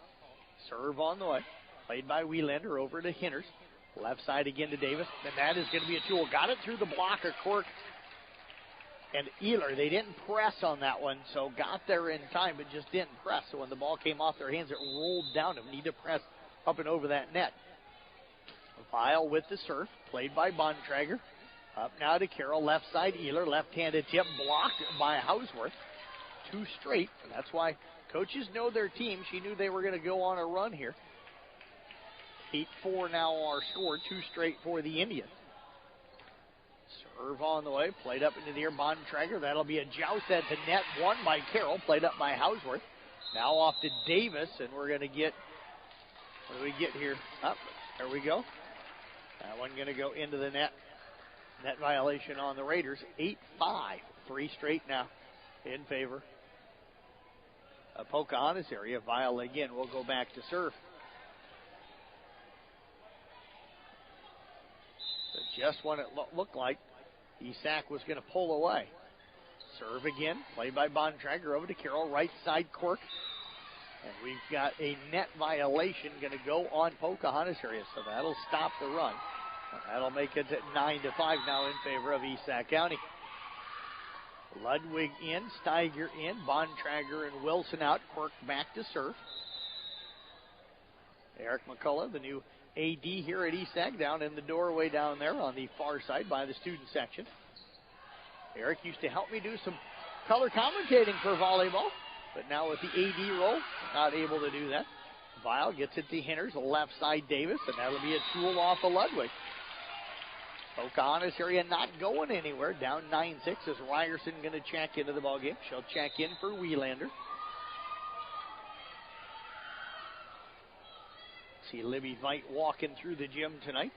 Serve on the way. Played by Wielander over to Hinters. Left side again to Davis. And that is going to be a tool. Got it through the block of Cork and Ehler. They didn't press on that one, so got there in time, but just didn't press. So when the ball came off their hands, it rolled down them. Need to press up and over that net. Vile with the serve, played by Bontrager. Up now to Carroll, left side Ehler, left-handed tip, blocked by Hausworth. 2 straight, and that's why coaches know their team. She knew they were going to go on a run here. 8-4 now our score, 2 straight for the Indians. Serve on the way, played up into the air, Bontrager. That'll be a joust at the net, won by Carroll, played up by Hausworth. Now off to Davis, and we're going to get, what do we get here? Up, there we go. That one going to go into the net. Net violation on the Raiders, 8-5. 3 straight now in favor of Pocahontas area. Vile again will go back to serve. But just when it looked like Esac was going to pull away. Serve again, played by Bontrager over to Carroll, right side Cork. And we've got a net violation going to go on Pocahontas area, so that'll stop the run. And that'll make it 9-5 now in favor of East Sac County. Ludwig in, Steiger in, Bontrager and Wilson out. Quirk back to serve. Eric McCullough, the new AD here at East Sac, down in the doorway down there on the far side by the student section. Eric used to help me do some color commentating for volleyball, but now with the AD role, not able to do that. Vile gets it to Hinters, left side Davis, and that'll be a tool off of Ludwig. Pocahontas area not going anywhere, down 9-6 as Ryerson going to check into the ballgame. She'll check in for Wielander. See Libby Veit walking through the gym tonight.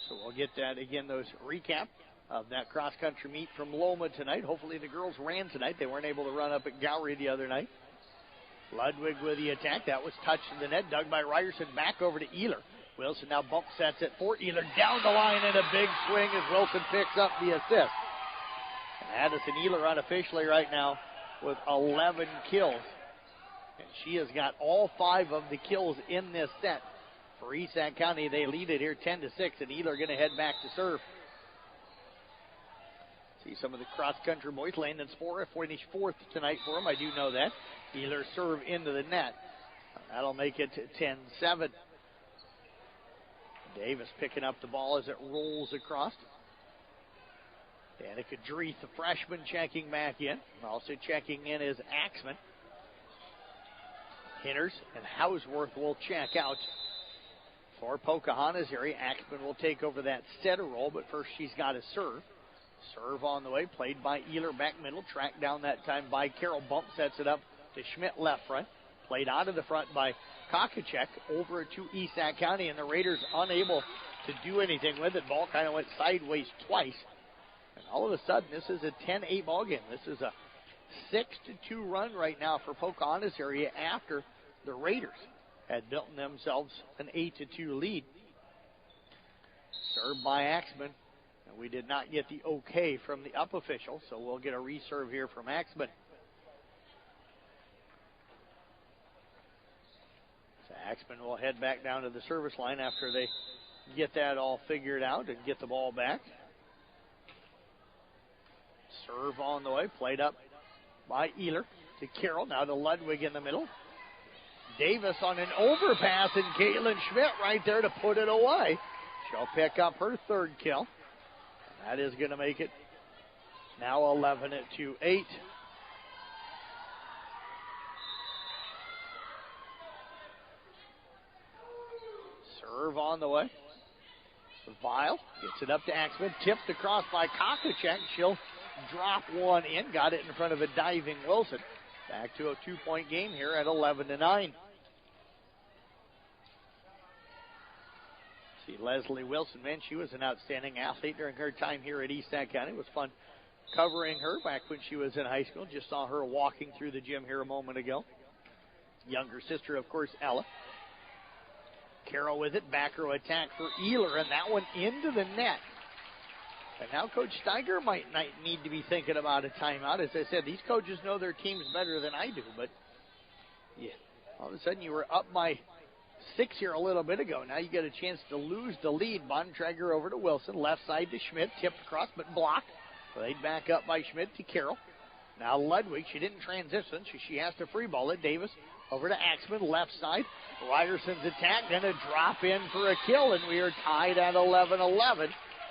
So we'll get that again, those recap of that cross-country meet from Loma tonight. Hopefully the girls ran tonight. They weren't able to run up at Gowrie the other night. Ludwig with the attack. That was touched in the net. Dug by Ryerson. Back over to Ehler. Wilson now bump sets it for Ehler. Down the line and a big swing as Wilson picks up the assist. And Addison Ehler unofficially right now with 11 kills. And she has got all 5 of the kills in this set. For East Sac County, they lead it here 10-6, and Ealer going to head back to serve. See some of the cross-country boys. Landon Spora finished 4th tonight for them. I do know that. Ealer serve into the net. That'll make it 10-7. Davis picking up the ball as it rolls across. Danica Dreeth, the freshman, checking back in. Also checking in is Axman. Hinters and Houseworth will check out. For Pocahontas area, Axman will take over that setter role, but first she's got to serve. Serve on the way, played by Ealer back middle, tracked down that time by Carroll. Bump sets it up to Schmidt left front. Played out of the front by Kokachek over to East Sac County, and the Raiders unable to do anything with it. Ball kind of went sideways twice. And all of a sudden, this is a 10-8 ball game. This is a 6-2 run right now for Pocahontas area after the Raiders had built themselves an 8-2 lead. Served by Axman. And we did not get the okay from the up official, so we'll get a reserve here from Axman. So Axman will head back down to the service line after they get that all figured out and get the ball back. Serve on the way, played up by Ealer to Carroll, now to Ludwig in the middle. Davis on an overpass, and Caitlin Schmidt right there to put it away. She'll pick up her 3rd kill. That is going to make it now 11-8. Serve on the way. Vile gets it up to Axman, tipped across by Kokachek. She'll drop one in, got it in front of a diving Wilson. Back to a 2-point game here at 11-9. See Leslie Wilson, man, she was an outstanding athlete during her time here at East Sac County. It was fun covering her back when she was in high school. Just saw her walking through the gym here a moment ago. Younger sister, of course, Ella. Carroll with it, back row attack for Ealer, and that one into the net. And now Coach Steiger might need to be thinking about a timeout. As I said, these coaches know their teams better than I do, but yeah, all of a sudden you were up by 6 here a little bit ago. Now you get a chance to lose the lead. Bontrager over to Wilson, left side to Schmidt, tipped across but blocked. Played back up by Schmidt to Carroll. Now Ludwig, she didn't transition, so she has to free ball it. Davis over to Axman, left side. Ryerson's attack, going to drop in for a kill, and we are tied at 11-11.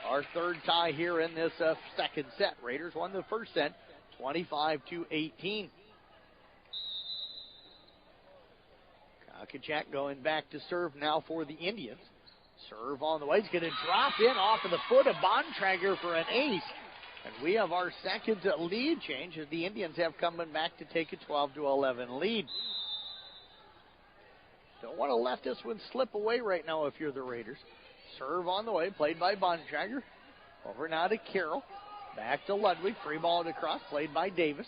Our 3rd tie here in this 2nd set. Raiders won the 1st set, 25-18. Kokachek going back to serve now for the Indians. Serve on the way. He's going to drop in off of the foot of Bontrager for an ace. And we have our 2nd lead change as the Indians have coming back to take a 12-11 lead. Don't want to let this one slip away right now if you're the Raiders. Serve on the way, played by Bontrager. Over now to Carroll. Back to Ludwig. Free ball across, played by Davis.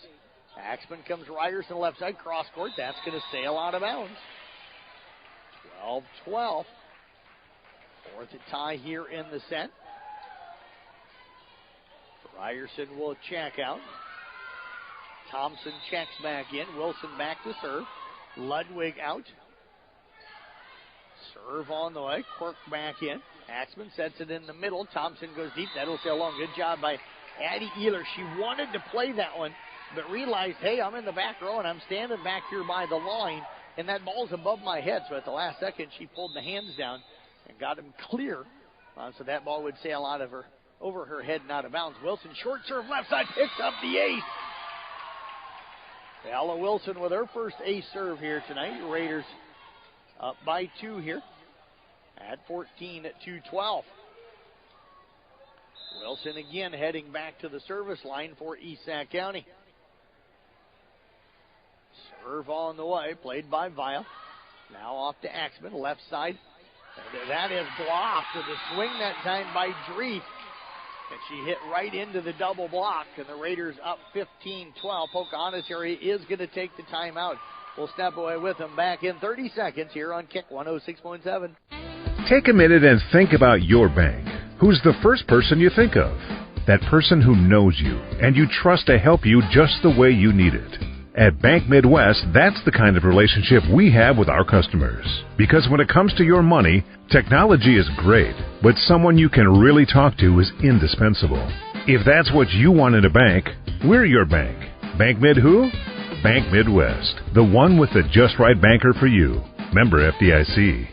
Axman comes Ryerson left side, cross court. That's going to sail out of bounds. 12-12. 4th tie here in the set. Ryerson will check out. Thompson checks back in. Wilson back to serve. Ludwig out. Serve on the way. Quirk back in. Axman sets it in the middle. Thompson goes deep. That'll sail long. Good job by Addie Ealer. She wanted to play that one, but realized, hey, I'm in the back row and I'm standing back here by the line, and that ball's above my head. So at the last second, she pulled the hands down and got him clear. So that ball would sail out of her, over her head and out of bounds. Wilson, short serve left side, picks up the ace. Ella Wilson with her first ace serve here tonight. Raiders up by 2 here at 14-12. Wilson again heading back to the service line for East Sac County. Serve on the way, played by Vile. Now off to Axman, left side. And that is blocked with a swing that time by Dreeth. And she hit right into the double block, and the Raiders up 15-12. Pocahontas area is going to take the timeout. We'll step away with them back in 30 seconds here on Kick 106.7. Take a minute and think about your bank. Who's the first person you think of? That person who knows you and you trust to help you just the way you need it. At Bank Midwest, that's the kind of relationship we have with our customers. Because when it comes to your money, technology is great, but someone you can really talk to is indispensable. If that's what you want in a bank, we're your bank. Bank Mid who? Bank Midwest, the one with the just right banker for you. Member FDIC.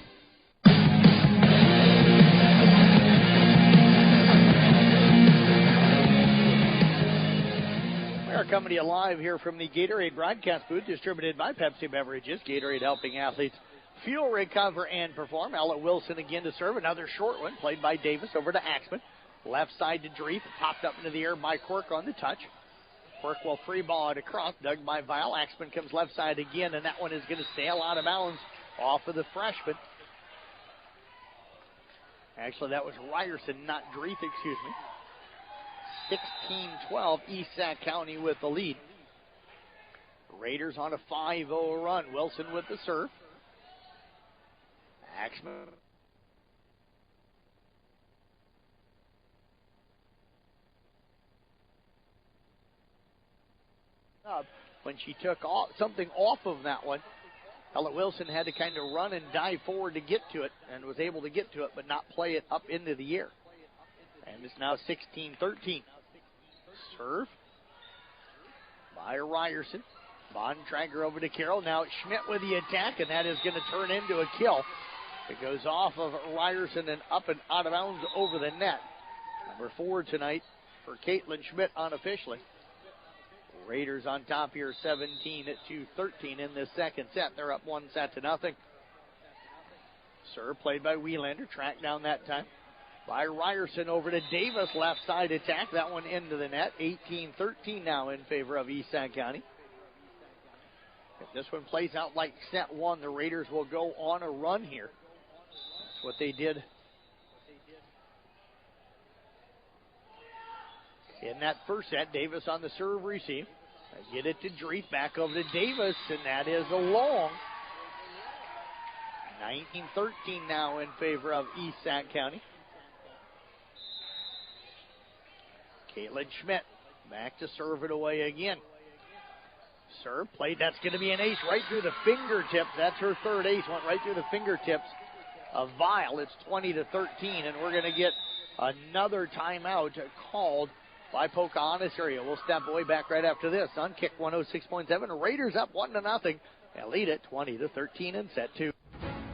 Coming to you live here from the Gatorade broadcast booth, distributed by Pepsi Beverages. Gatorade helping athletes fuel, recover, and perform. Ella Wilson again to serve. Another short one played by Davis over to Axman. Left side to Dreeth. Popped up into the air by Quirk on the touch. Quirk will free ball it across. Dug by Vile. Axman comes left side again, and that one is going to sail out of bounds off of the freshman. Actually, that was Ryerson, not Dreeth, excuse me. 16-12, East Sac County with the lead. Raiders on a 5-0 run. Wilson with the serve. Axman. When she took something off of that one, Ella Wilson had to kind of run and dive forward to get to it, and was able to get to it, but not play it up into the air. And it's now 16-13. Serve by Ryerson. Bontrager over to Carroll. Now it's Schmidt with the attack, and that is going to turn into a kill. It goes off of Ryerson and up and out of bounds over the net. Number 4 tonight for Caitlin Schmidt unofficially. Raiders on top here, 17-13 in this second set. They're up 1-0. Serve played by Wielander. Tracked down that time by Ryerson over to Davis. Left side attack. That one into the net. 18-13 now in favor of East Sac County. If this one plays out like set 1, the Raiders will go on a run here. That's what they did in that first set. Davis on the serve receive. Get it to Dreeth. Back over to Davis, and that is a long. 19-13 now in favor of East Sac County. Caitlin Schmidt back to serve it away again. Serve played. That's going to be an ace right through the fingertips. That's her third ace. Went right through the fingertips of Vile. It's 20-13, and we're going to get another timeout called by Pocahontas area. We'll step away back right after this on Kick 106.7. Raiders up 1-0 and lead it 20-13 in set 2.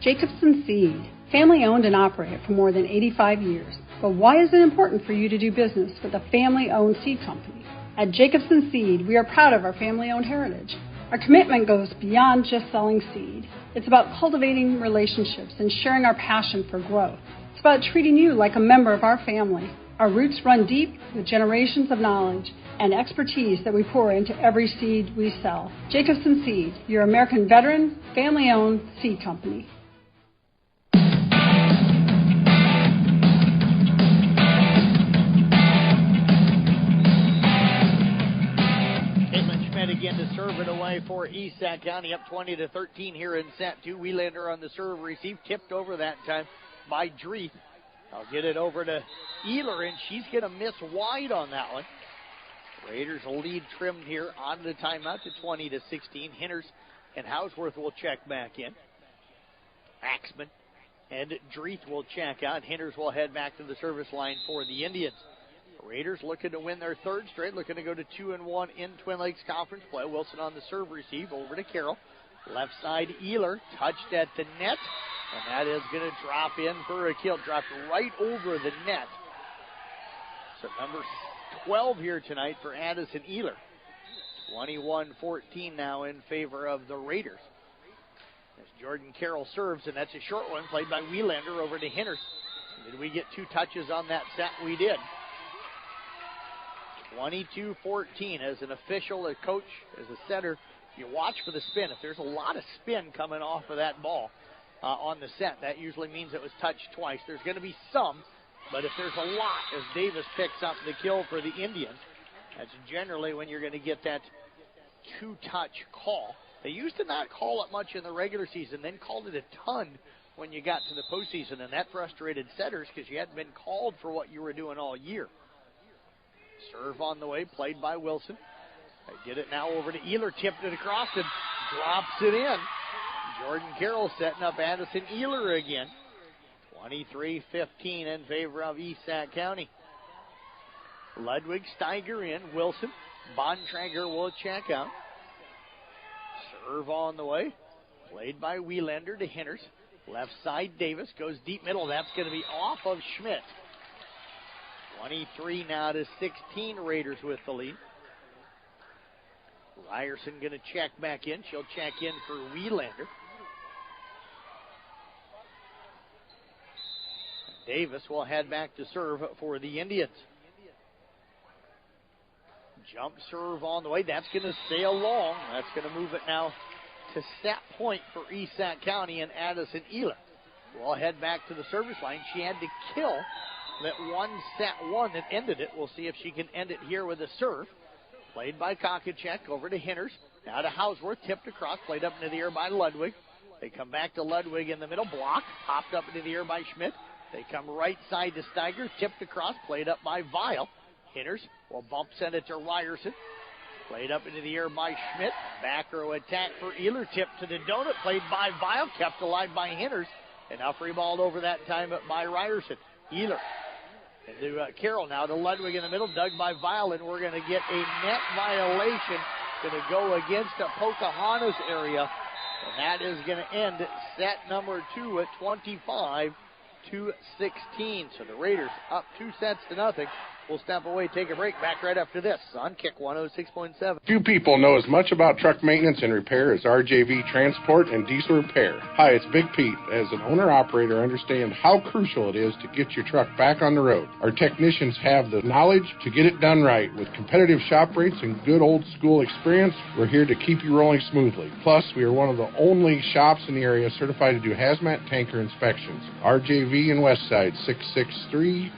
Jacobson Seed, family owned and operated for more than 85 years. But why is it important for you to do business with a family-owned seed company? At Jacobson Seed, we are proud of our family-owned heritage. Our commitment goes beyond just selling seed. It's about cultivating relationships and sharing our passion for growth. It's about treating you like a member of our family. Our roots run deep with generations of knowledge and expertise that we pour into every seed we sell. Jacobson Seed, your American veteran, family-owned seed company. Again to serve it away for East Sac County, up 20-13 here in set 2. Wielander on the serve receive, tipped over that time by Dreeth. I'll get it over to Ehler, and she's going to miss wide on that one. Raiders lead trimmed here on the timeout to 20-16. Hinters and Houseworth will check back in. Axman and Dreeth will check out. Hinters will head back to the service line for the Indians. Raiders looking to win their third straight, looking to go to 2-1 in Twin Lakes Conference play. Wilson on the serve receive over to Carroll. Left side, Ehler touched at the net, and that is going to drop in for a kill. Dropped right over the net. So number 12 here tonight for Addison Ehler. 21-14 now in favor of the Raiders. As Jordan Carroll serves, and that's a short one played by Wielander over to Hinters. Did we get 2 touches on that set? We did. 22-14 as an official, a coach, as a setter. You watch for the spin. If there's a lot of spin coming off of that ball on the set, that usually means it was touched twice. There's going to be some, but if there's a lot, as Davis picks up the kill for the Indians, that's generally when you're going to get that 2-touch call. They used to not call it much in the regular season, then called it a ton when you got to the postseason, and that frustrated setters because you hadn't been called for what you were doing all year. Serve on the way, played by Wilson. They get it now over to Ehler, tipped it across and drops it in. Jordan Carroll setting up Addison Ehler again. 23-15 in favor of East Sac County. Ludwig, Steiger in, Wilson, Bontrager will check out. Serve on the way. Played by Wielander to Henners. Left side, Davis goes deep middle. That's going to be off of Schmidt. 23 now to 16. Raiders with the lead. Ryerson going to check back in. She'll check in for Wielander. Davis will head back to serve for the Indians. Jump serve on the way. That's going to sail long. That's going to move it now to set point for East Sac County and Addison Ehler. We'll head back to the service line. She had to kill that one set one that ended it. We'll see if she can end it here with a serve. Played by Kokacek over to Henners. Now to Hausworth. Tipped across. Played up into the air by Ludwig. They come back to Ludwig in the middle. Block. Popped up into the air by Schmidt. They come right side to Steiger. Tipped across. Played up by Weil. Henners will bump send it to Ryerson. Played up into the air by Schmidt. Back row attack for Ehler. Tipped to the donut. Played by Weil. Kept alive by Henners. And now free balled over that time by Ryerson. Ehler into Carroll now to Ludwig in the middle. Dug by Weil. And we're going to get a net violation. Going to go against the Pocahontas area. And that is going to end set number 2 at 25-16. So the Raiders up 2-0. We'll step away, take a break. Back right after this on Kick 106.7. Few people know as much about truck maintenance and repair as RJV Transport and Diesel Repair. Hi, it's Big Pete. As an owner-operator, understand how crucial it is to get your truck back on the road. Our technicians have the knowledge to get it done right. With competitive shop rates and good old-school experience, we're here to keep you rolling smoothly. Plus, we are one of the only shops in the area certified to do hazmat tanker inspections. RJV in Westside,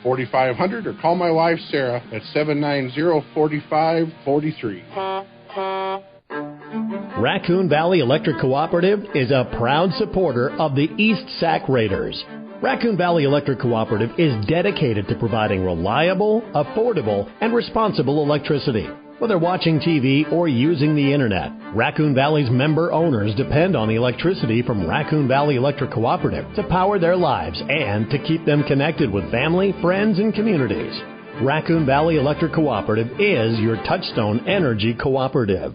663-4500, or call my wife, Sarah, at 790-4543. Raccoon Valley Electric Cooperative is a proud supporter of the East Sac Raiders. Raccoon Valley Electric Cooperative is dedicated to providing reliable, affordable, and responsible electricity. Whether watching TV or using the internet, Raccoon Valley's member owners depend on the electricity from Raccoon Valley Electric Cooperative to power their lives and to keep them connected with family, friends, and communities. Raccoon Valley Electric Cooperative is your Touchstone Energy cooperative.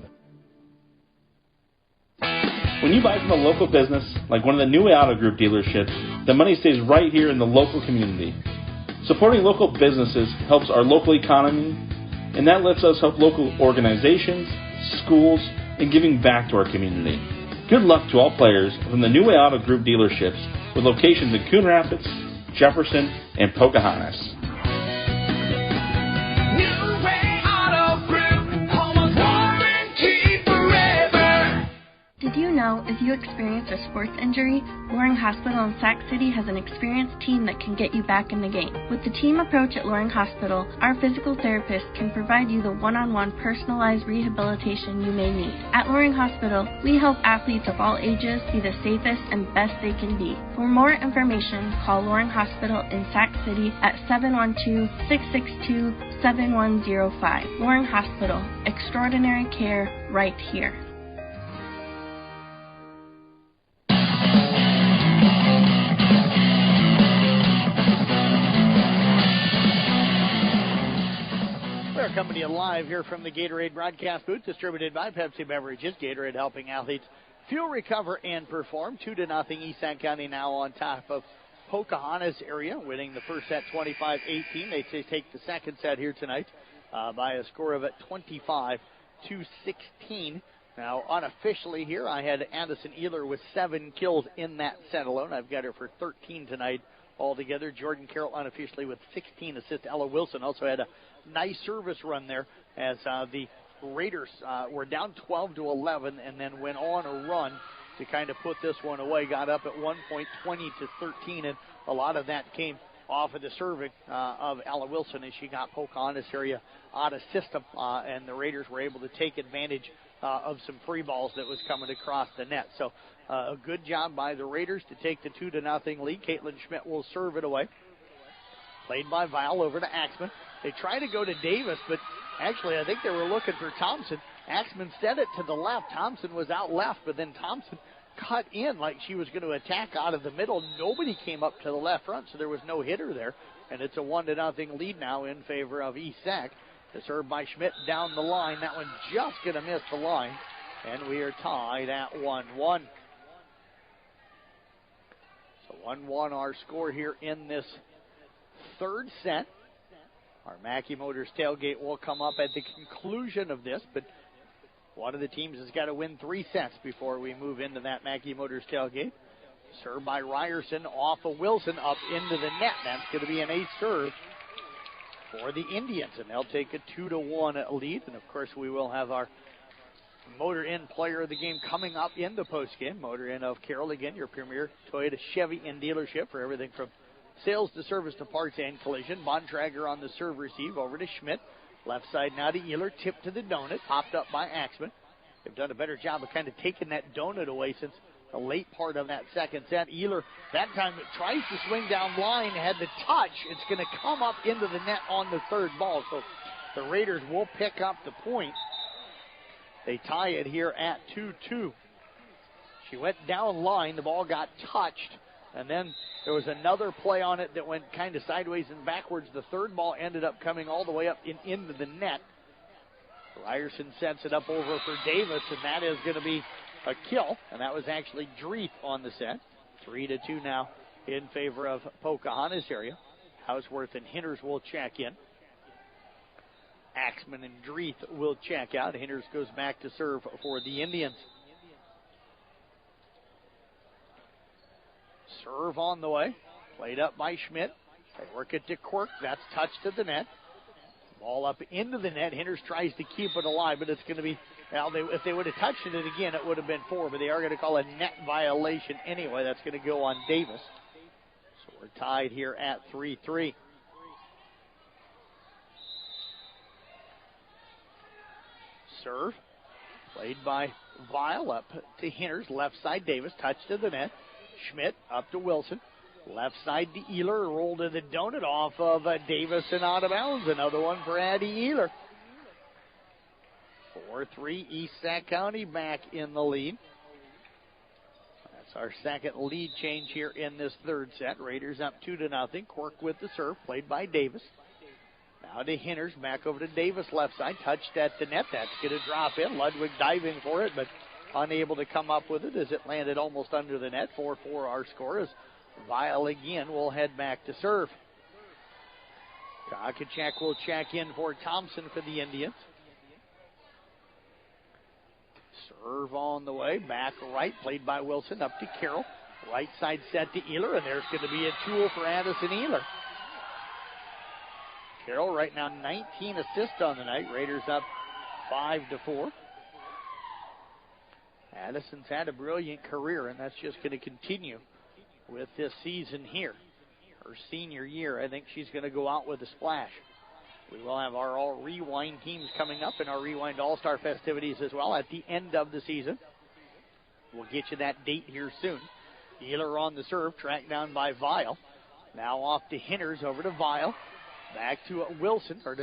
When you buy from a local business, like one of the New Auto Group dealerships, the money stays right here in the local community. Supporting local businesses helps our local economy, and that lets us help local organizations, schools, and giving back to our community. Good luck to all players from the New Auto Group dealerships with locations in Coon Rapids, Jefferson, and Pocahontas. Did you know if you experience a sports injury, Loring Hospital in Sac City has an experienced team that can get you back in the game. With the team approach at Loring Hospital, our physical therapist can provide you the one-on-one personalized rehabilitation you may need. At Loring Hospital, we help athletes of all ages be the safest and best they can be. For more information, call Loring Hospital in Sac City at 712-662-7105. Loring Hospital, extraordinary care right here. Coming to you live here from the Gatorade broadcast booth, distributed by Pepsi Beverages. Gatorade helping athletes fuel, recover, and perform. 2-0 East Sac County now on top of Pocahontas area, winning the first set 25-18. They take the second set here tonight by a score of 25-16. Now, unofficially here, I had Addison Ehler with 7 kills in that set alone. I've got her for 13 tonight altogether. Jordan Carroll unofficially with 16 assists. Ella Wilson also had a nice service run there as the Raiders were down 12-11 and then went on a run to kind of put this one away. Got up at one point 20-13, and a lot of that came off of the serving of Ella Wilson as she got Pocahontas area out of system, and the Raiders were able to take advantage of some free balls that was coming across the net. So a good job by the Raiders to take the 2-0 lead. Caitlin Schmidt will serve it away. Played by Weil over to Axman. They try to go to Davis, but actually I think they were looking for Thompson. Axman set it to the left. Thompson was out left, but then Thompson cut in like she was going to attack out of the middle. Nobody came up to the left front, so there was no hitter there. And it's a 1-0 lead now in favor of East Sac. The serve by Schmidt down the line. That one just going to miss the line. And we are tied at 1-1. So 1-1 our score here in this third set. Our Mackey Motors tailgate will come up at the conclusion of this, but one of the teams has got to win 3 sets before we move into that Mackey Motors tailgate. Serve by Ryerson off of Wilson up into the net. That's going to be an ace serve for the Indians, and they'll take a 2-1 lead. And, of course, we will have our Motor Inn player of the game coming up in the postgame. Motor Inn of Carroll, again, your premier Toyota Chevy Inn dealership for everything from sales to service to parts and collision. Bontrager on the serve receive over to Schmidt. Left side now to Ehler. Tip to the donut. Popped up by Axman. They've done a better job of kind of taking that donut away since the late part of that second set. Ehler, that time, it tries to swing down line, had the touch. It's going to come up into the net on the third ball. So the Raiders will pick up the point. They tie it here at 2-2. She went down line. The ball got touched. And then there was another play on it that went kind of sideways and backwards. The third ball ended up coming all the way up into the net. Ryerson sets it up over for Davis, and that is going to be a kill. And that was actually Dreeth on the set. 3-2 now in favor of Pocahontas area. Houseworth and Hinters will check in. Axman and Dreeth will check out. Hinters goes back to serve for the Indians. Serve on the way. Played up by Schmidt. They work it to Quirk. That's touched to the net. Ball up into the net. Hinters tries to keep it alive, but it's going to be, well, if they would have touched it again, it would have been 4, but they are going to call a net violation anyway. That's going to go on Davis. So we're tied here at 3-3. Serve. Played by Vile up to Hinters. Left side Davis. Touch to the net. Schmidt up to Wilson. Left side to Ehler. Roll to the donut off of Davis and out of bounds. Another one for Addie Ehler. 4-3. East Sac County back in the lead. That's our second lead change here in this third set. Raiders up 2-0. Quirk with the serve. Played by Davis. Now to Hinters. Back over to Davis. Left side. Touched at the net. That's going to drop in. Ludwig diving for it, but unable to come up with it as it landed almost under the net. 4-4 our score as Vile again will head back to serve. Kokachak will check in for Thompson for the Indians. Serve on the way. Back right. Played by Wilson. Up to Carroll. Right side set to Ehler, and there's going to be a tool for Addison Ehler. Carroll right now 19 assists on the night. Raiders up 5-4. Addison's had a brilliant career, and that's just going to continue with this season here. Her senior year, I think she's going to go out with a splash. We will have our All Rewind teams coming up in our Rewind All-Star festivities as well at the end of the season. We'll get you that date here soon. Ehler on the serve, tracked down by Vile. Now off to Hinters, over to Vile. Back to Wilson, to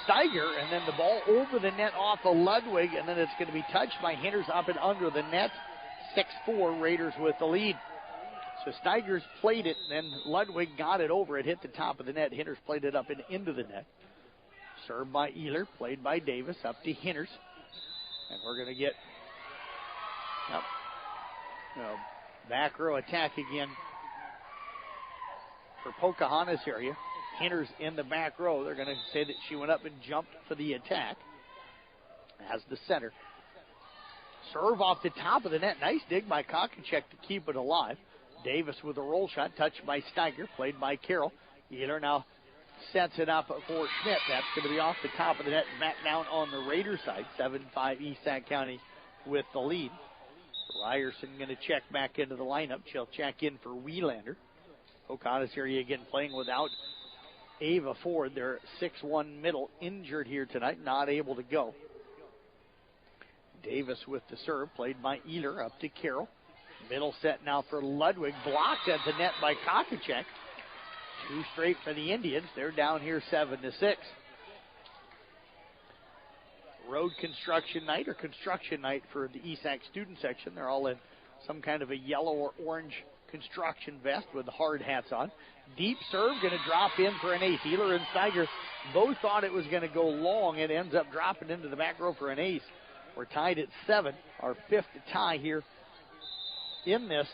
Steiger, and then the ball over the net off of Ludwig, and then it's going to be touched by Hinters up and under the net. 6-4, Raiders with the lead. So Steiger's played it, and then Ludwig got it over. It hit the top of the net. Hinters played it up and into the net. Served by Ehler, played by Davis, up to Hinters. And we're going to get back row attack again for Pocahontas area. Hinters in the back row. They're going to say that she went up and jumped for the attack as the center. Serve off the top of the net. Nice dig by Kokachek to keep it alive. Davis with a roll shot, touched by Steiger, played by Carroll. Ehler now sets it up for Schmidt. That's going to be off the top of the net and back down on the Raider side. 7-5 East Sac County with the lead. Ryerson going to check back into the lineup. She'll check in for Wielander. Pocahontas area again playing without Ava Ford, their 6'1 middle, injured here tonight, not able to go. Davis with the serve, played by Ehler, up to Carroll. Middle set now for Ludwig, blocked at the net by Kokachek. 2 straight for the Indians. They're down here 7-6. road construction night or construction night for the ESAC student section. They're all in some kind of a yellow or orange construction vest with hard hats on. Deep serve, going to drop in for an ace. Healer and Steiger both thought it was going to go long. It ends up dropping into the back row for an ace. We're tied at 7, our 5th tie here in this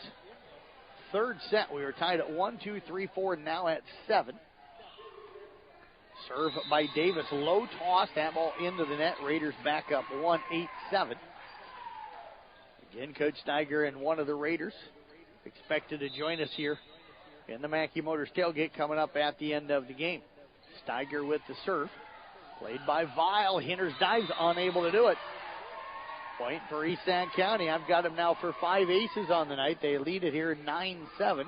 third set. We were tied at 1, 2, 3, 4, now at 7. Serve by Davis, low toss, that ball into the net. Raiders back up 1-8-7. Again, Coach Steiger and one of the Raiders expected to join us here in the Mackey Motors tailgate coming up at the end of the game. Steiger with the serve, played by Vile. Hinders dives, unable to do it. Point for Esac County. I've got them now for 5 aces on the night. They lead it here 9-7.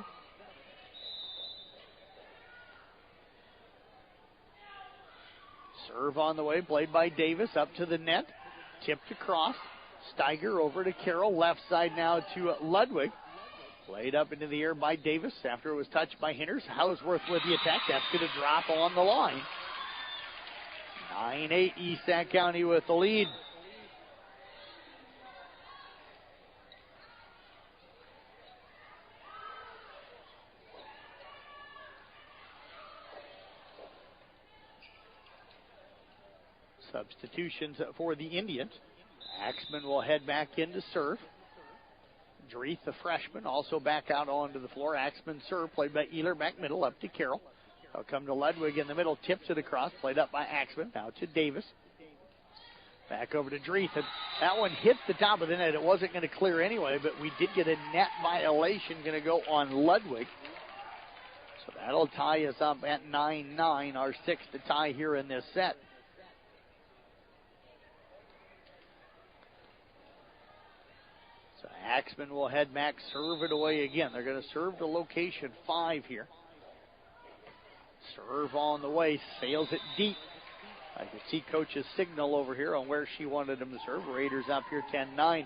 Serve on the way, played by Davis, up to the net, tipped across. Steiger over to Carroll, left side now to Ludwig. Played up into the air by Davis after it was touched by Hinders. Houseworth with the attack. That's going to drop on the line. 9-8, Esac County with the lead. Substitutions for the Indians. Axman will head back in to serve. Dreeth, the freshman, also back out onto the floor. Axman serve, played by Ehler, back middle, up to Carroll. They'll come to Ludwig in the middle, tips it across, played up by Axman, now to Davis. Back over to Dreeth, and that one hit the top of the net. It wasn't going to clear anyway, but we did get a net violation going to go on Ludwig. So that'll tie us up at 9-9, our 6th to tie here in this set. Axman will head back, serve it away again. They're going to serve to location 5 here. Serve on the way, sails it deep. I can see Coach's signal over here on where she wanted him to serve. Raiders up here 10-9.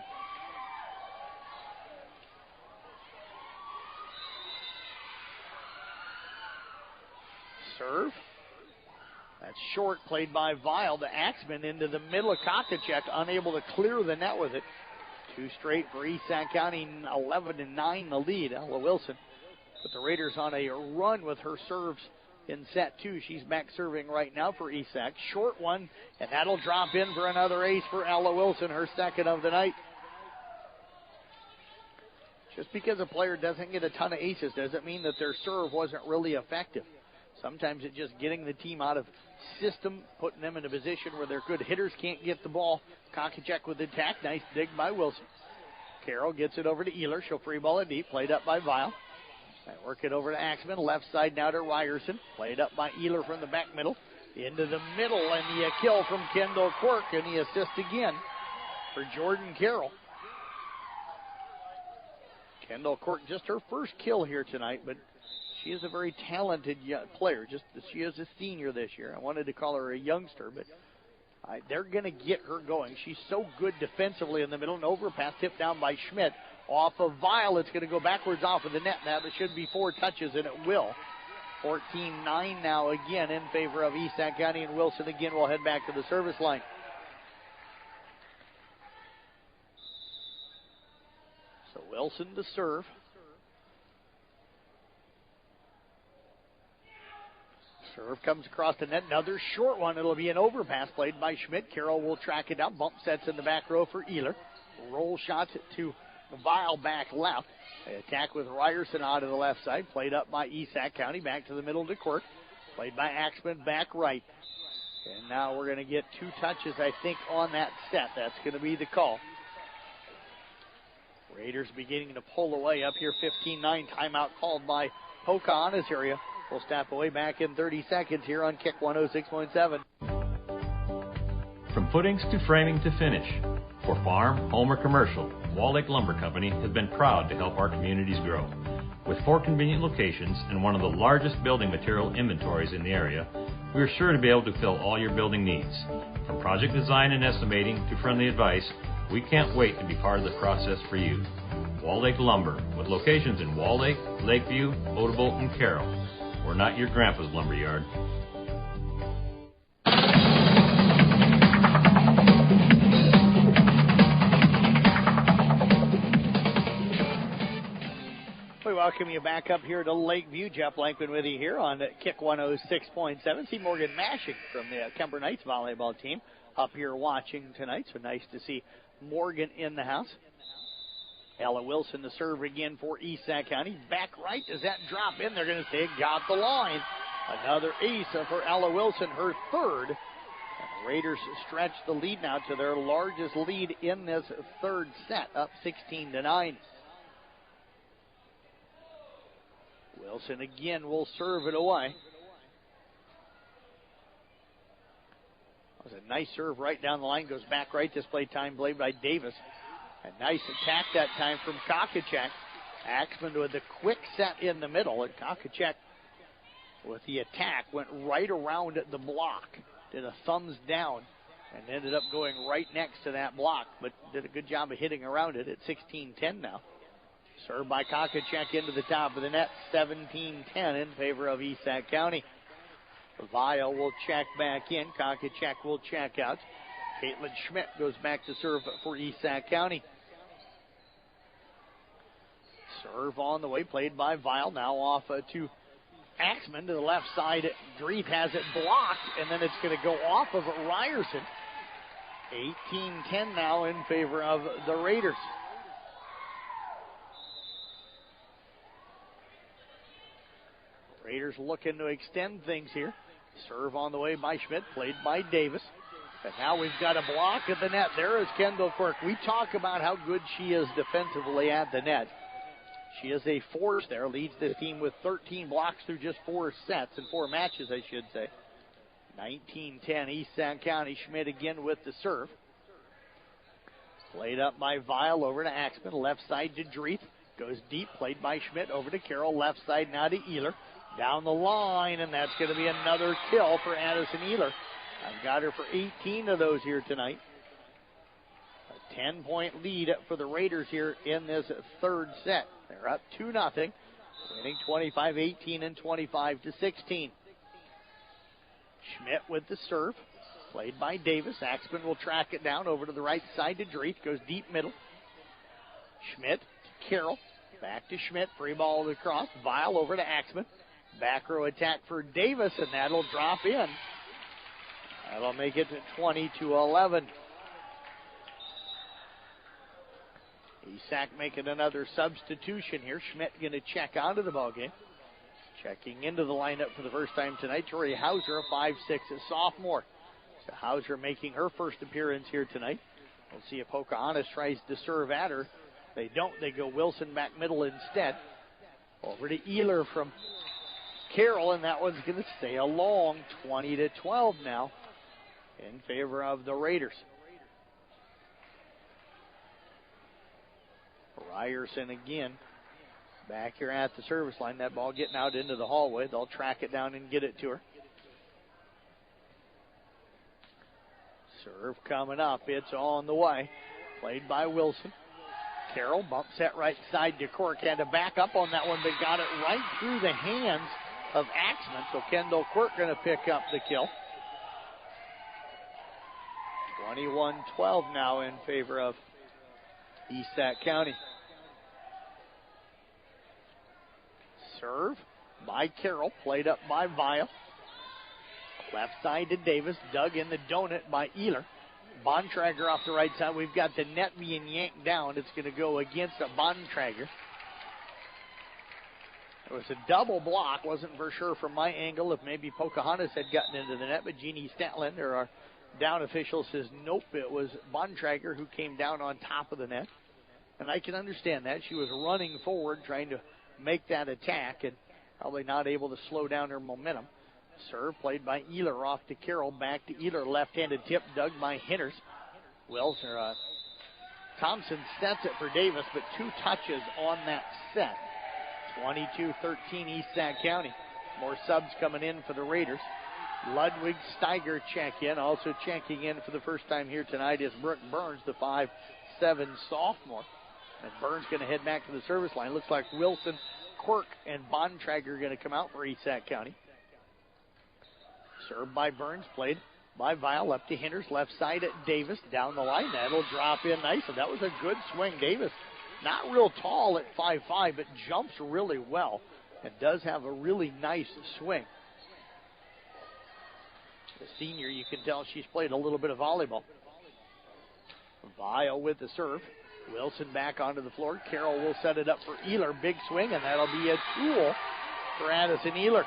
Serve. That's short, played by Vile to Axman into the middle of Kokachek, unable to clear the net with it. 2 straight for Esac County, 11-9 the lead. Ella Wilson put the Raiders on a run with her serves in set 2. She's back serving right now for Esac. Short one, and that'll drop in for another ace for Ella Wilson, her second of the night. Just because a player doesn't get a ton of aces doesn't mean that their serve wasn't really effective. Sometimes it's just getting the team out of system, putting them in a position where their good hitters can't get the ball. Kokachek with the attack. Nice dig by Wilson. Carroll gets it over to Ehler. She'll free ball it deep. Played up by Vile. Work it over to Axman. Left side now to Ryerson. Played up by Ehler from the back middle. Into the middle, and the kill from Kendall Quirk, and the assist again for Jordan Carroll. Kendall Quirk, just her first kill here tonight, but she is a very talented player. She is a senior this year. I wanted to call her a youngster, but they're going to get her going. She's so good defensively in the middle. An overpass tipped down by Schmidt. Off of Vile, it's going to go backwards off of the net. Now there should be 4 touches, and it will. 14-9 now again in favor of Esac County, and Wilson again will head back to the service line. So Wilson to serve. Serve comes across the net. Another short one. It'll be an overpass played by Schmidt. Carroll will track it down. Bump sets in the back row for Ehler. Roll shots to Vile back left. They attack with Ryerson out of the left side. Played up by Esac County. Back to the middle to Quirk. Played by Axman back right. And now we're going to get 2 touches, I think, on that set. That's going to be the call. Raiders beginning to pull away up here. 15-9. Timeout called by Hoka on this area. We'll step away back in 30 seconds here on Kick 106.7. From footings to framing to finish, for farm, home, or commercial, Wall Lake Lumber Company has been proud to help our communities grow. With 4 convenient locations and one of the largest building material inventories in the area, we are sure to be able to fill all your building needs. From project design and estimating to friendly advice, we can't wait to be part of the process for you. Wall Lake Lumber, with locations in Wall Lake, Lakeview, Odebolt, and Carroll. We're not your grandpa's lumberyard. welcome you back up here to Lakeview. Jeff Blankman with you here on Kick 106.7. See Morgan Mashik from the Kemper Knights volleyball team up here watching tonight. So nice to see Morgan in the house. Ella Wilson to serve again for East Sac County. Back right, does that drop in? They're going to say it got the line. Another ace for Ella Wilson, her third. And the Raiders stretch the lead now to their largest lead in this third set, up 16-9. Wilson again will serve it away. That was a nice serve right down the line. Goes back right. Display time played by Davis. A nice attack that time from Kokachek. Axman with a quick set in the middle. And Kokachek with the attack went right around the block. Did a thumbs down and ended up going right next to that block. But did a good job of hitting around it at 16-10 now. Served by Kokachek into the top of the net. 17-10 in favor of East Sac County. Vile will check back in. Kokachek will check out. Caitlin Schmidt goes back to serve for East Sac County. Serve on the way, played by Vile. Now off to Axman to the left side. Dreeth has it blocked, and then it's going to go off of Ryerson. 18-10 now in favor of the Raiders. Raiders looking to extend things here. Serve on the way by Schmidt, played by Davis. And now we've got a block at the net. There is Kendall Quirk. We talk about how good she is defensively at the net. She is a force there, leads the team with 13 blocks through just 4 sets and 4 matches, I should say. 19-10, East Sac County. Schmidt again with the serve. Played up by Vile over to Axman, left side to Dreeth. Goes deep, played by Schmidt over to Carroll, left side now to Ehler. Down the line, and that's going to be another kill for Addison Ehler. I've got her for 18 of those here tonight. A 10-point lead for the Raiders here in this third set. They're up 2-0, winning 25-18 and 25-16. Schmidt with the serve, played by Davis. Axman will track it down over to the right side to Dreeth. Goes deep middle. Schmidt to Carroll. Back to Schmidt. Free ball across. Vile over to Axman. Back row attack for Davis, and that'll drop in. That'll make it 20-11. Esac making another substitution here. Schmidt going to check out of the ballgame. Checking into the lineup for the first time tonight, Tori Hauser, a 5'6" sophomore. So Hauser making her first appearance here tonight. We'll see if Pocahontas tries to serve at her. They don't. They go Wilson back middle instead. Over to Ehler from Carroll, and that one's going to stay along. 20-12 now in favor of the Raiders. Ryerson again back here at the service line. That ball getting out into the hallway. They'll track it down and get it to her. Serve coming up. It's on the way. Played by Wilson. Carroll bumps that right side to Quirk. Had to back up on that one, but got it right through the hands of Axman. So Kendall Quirk going to pick up the kill. 21-12 now in favor of East Sac County. Serve by Carroll, played up by Vile. Left side to Davis, dug in the donut by Ehler. Bontrager off the right side. We've got the net being yanked down. It's going to go against a Bontrager. It was a double block. Wasn't for sure from my angle if maybe Pocahontas had gotten into the net, but Jeannie Statland, or our down official, says nope, it was Bontrager who came down on top of the net. And I can understand that. She was running forward trying to make that attack and probably not able to slow down her momentum. Serve played by Ehler off to Carroll. Back to Ehler. Left-handed tip dug by Hinters. Thompson sets it for Davis, but 2 touches on that set. 22-13 East Sac County. More subs coming in for the Raiders. Ludwig Steiger check in. Also checking in for the first time here tonight is Brooke Burns, the 5'7" sophomore. And Burns going to head back to the service line. Looks like Wilson, Quirk, and Bontrager are going to come out for East Sac County. Served by Burns, played by Vile, up to Hinters, left side at Davis, down the line. That'll drop in nice. So that was a good swing. Davis not real tall at 5'5", but jumps really well and does have a really nice swing. The senior, you can tell she's played a little bit of volleyball. Vile with the serve. Wilson back onto the floor. Carroll will set it up for Ehler. Big swing, and that'll be a tool for Addison Ehler.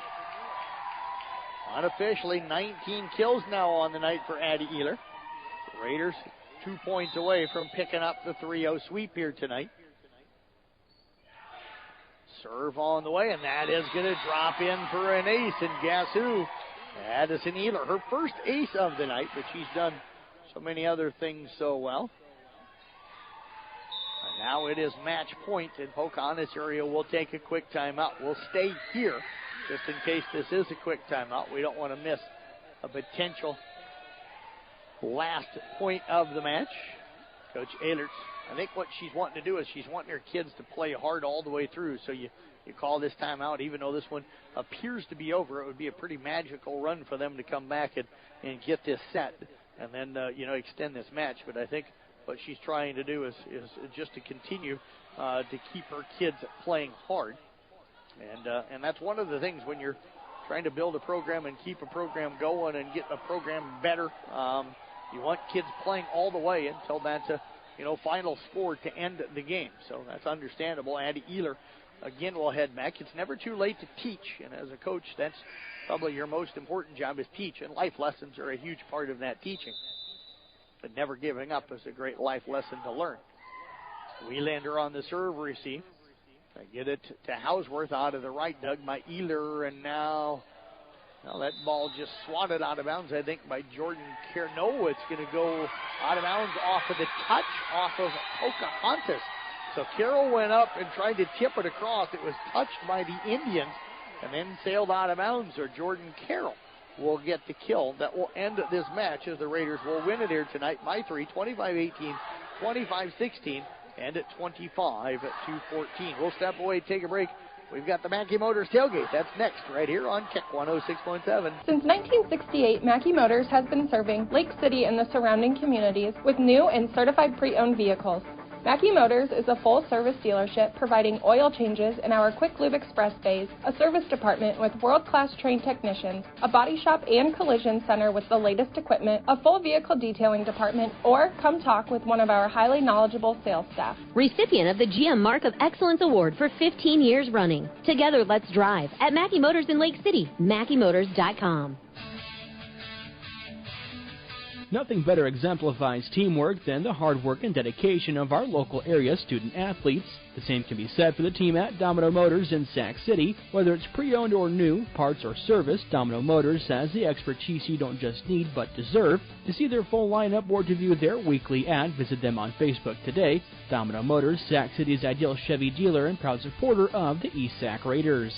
Unofficially, 19 kills now on the night for Addie Ehler. The Raiders 2 points away from picking up the 3-0 sweep here tonight. Serve on the way, and that is going to drop in for an ace, and guess who? Addison Ehler, her first ace of the night, but she's done so many other things so well. And now it is match point, and Pocahontas area will take a quick timeout. We'll stay here just in case this is a quick timeout. We don't want to miss a potential last point of the match. Coach Ehlers, I think what she's wanting to do is she's wanting her kids to play hard all the way through. So you call this timeout, even though this one appears to be over. It would be a pretty magical run for them to come back and get this set and then, extend this match. But I think what she's trying to do is just to continue to keep her kids playing hard. And that's one of the things when you're trying to build a program and keep a program going and get a program better. You want kids playing all the way until that's a final score to end the game. So that's understandable. Addie Ehler, again, will head back. It's never too late to teach. And as a coach, that's probably your most important job is teach. And life lessons are a huge part of that teaching. But never giving up is a great life lesson to learn. Wheelander on the serve receive. They get it to Hausworth out of the right, dug by Ehler, and now that ball just swatted out of bounds, I think, by Jordan Carroll. No, it's going to go out of bounds off of the touch off of Pocahontas. So Carroll went up and tried to tip it across. It was touched by the Indians and then sailed out of bounds, or Jordan Carroll will get the kill. That will end this match as the Raiders will win it here tonight by 3, 25-18, 25-16. And at 25-14. We'll step away, take a break. We've got the Mackey Motors tailgate. That's next, right here on Kick 106.7. Since 1968, Mackey Motors has been serving Lake City and the surrounding communities with new and certified pre-owned vehicles. Mackey Motors is a full-service dealership providing oil changes in our Quick Lube Express bays, a service department with world-class trained technicians, a body shop and collision center with the latest equipment, a full vehicle detailing department, or come talk with one of our highly knowledgeable sales staff. Recipient of the GM Mark of Excellence Award for 15 years running. Together, let's drive at Mackey Motors in Lake City, MackeyMotors.com. Nothing better exemplifies teamwork than the hard work and dedication of our local area student athletes. The same can be said for the team at Domino Motors in Sac City. Whether it's pre-owned or new, parts or service, Domino Motors has the expertise you don't just need but deserve. To see their full lineup or to view their weekly ad, visit them on Facebook today. Domino Motors, Sac City's ideal Chevy dealer and proud supporter of the East Sac Raiders.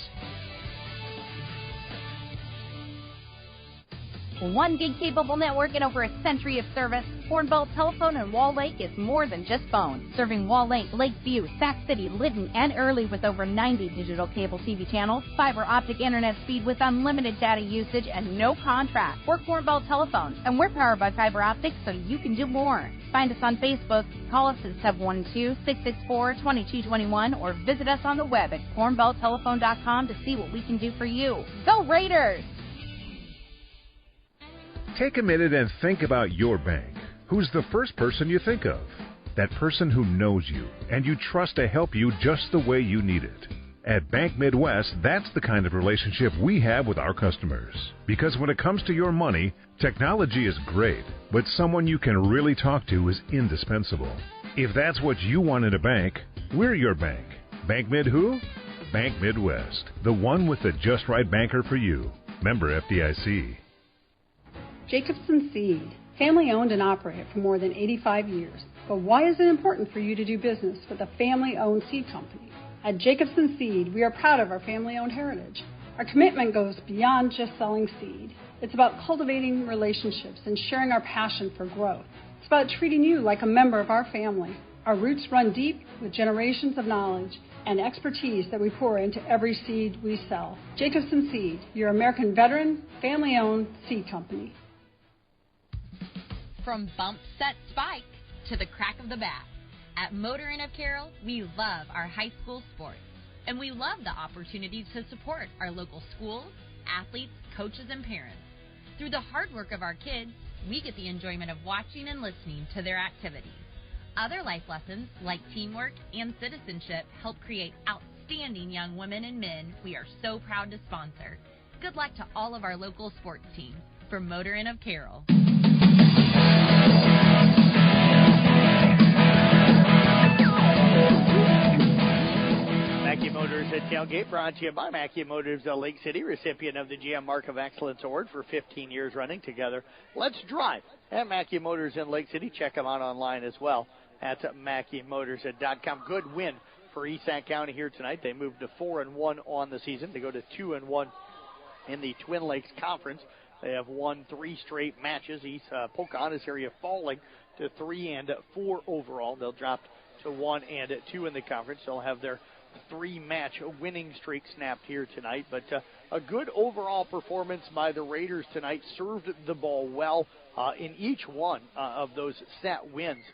1 gig capable network and over a century of service, Hornbolt Telephone in Wall Lake is more than just phone. Serving Wall Lake, Lakeview, Sac City, Lytton, and Early with over 90 digital cable TV channels, fiber optic internet speed with unlimited data usage and no contract. We're Hornbolt Telephone, and we're powered by fiber optics so you can do more. Find us on Facebook, call us at 712-664-2221, or visit us on the web at hornbolttelephone.com to see what we can do for you. Go Raiders! Take a minute and think about your bank. Who's the first person you think of? That person who knows you and you trust to help you just the way you need it. At Bank Midwest, that's the kind of relationship we have with our customers. Because when it comes to your money, technology is great, but someone you can really talk to is indispensable. If that's what you want in a bank, we're your bank. Bank Mid who? Bank Midwest, the one with the just right banker for you. Member FDIC. Jacobson Seed, family owned and operated for more than 85 years. But why is it important for you to do business with a family-owned seed company? At Jacobson Seed, we are proud of our family-owned heritage. Our commitment goes beyond just selling seed. It's about cultivating relationships and sharing our passion for growth. It's about treating you like a member of our family. Our roots run deep with generations of knowledge and expertise that we pour into every seed we sell. Jacobson Seed, your American veteran, family-owned seed company. From bump, set, spike to the crack of the bat, At Motor Inn of Carroll, we love our high school sports, and we love the opportunity to support our local schools, athletes, coaches, and parents. Through the hard work of our kids, we get the enjoyment of watching and listening to their activities. Other life lessons, like teamwork and citizenship, help create outstanding young women and men we are so proud to sponsor. Good luck to all of our local sports teams. From Motor Inn of Carroll. Mackey Motors at Tailgate, brought to you by Mackey Motors Lake City, recipient of the GM Mark of Excellence Award for 15 years running together. Let's drive at Mackey Motors in Lake City. Check them out online as well at MackeyMotors.com. Good win for East Sac County here tonight. They moved to 4-1 on the season. They go to 2-1 in the Twin Lakes Conference. They have won 3 straight matches. East Pocahontas area falling to 3-4 overall. They'll drop to 1-2 in the conference. They'll have their 3-match winning streak snapped here tonight. But a good overall performance by the Raiders tonight. Served the ball well in each one of those set wins.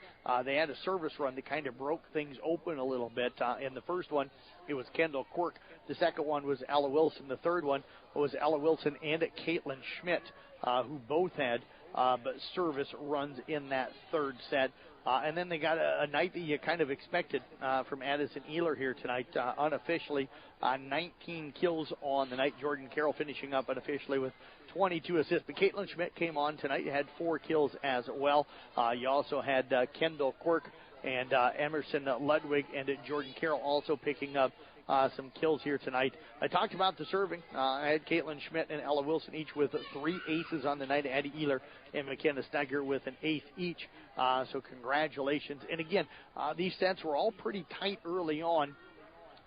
They had a service run that kind of broke things open a little bit. In the first one, it was Kendall Quirk. The second one was Ella Wilson. The third one was Ella Wilson and Caitlin Schmidt, who both had service runs in that third set. And then they got a night that you kind of expected from Addison Ehler here tonight. Unofficially, 19 kills on the night. Jordan Carroll finishing up unofficially with 22 assists. But Caitlin Schmidt came on tonight. You had 4 kills as well. You also had Kendall Quirk and Emerson Ludwig and Jordan Carroll also picking up some kills here tonight. I talked about the serving. I had Caitlin Schmidt and Ella Wilson each with 3 aces on the night. Addie Ehler and McKenna Steiger with an ace each. So congratulations. And again, these sets were all pretty tight early on.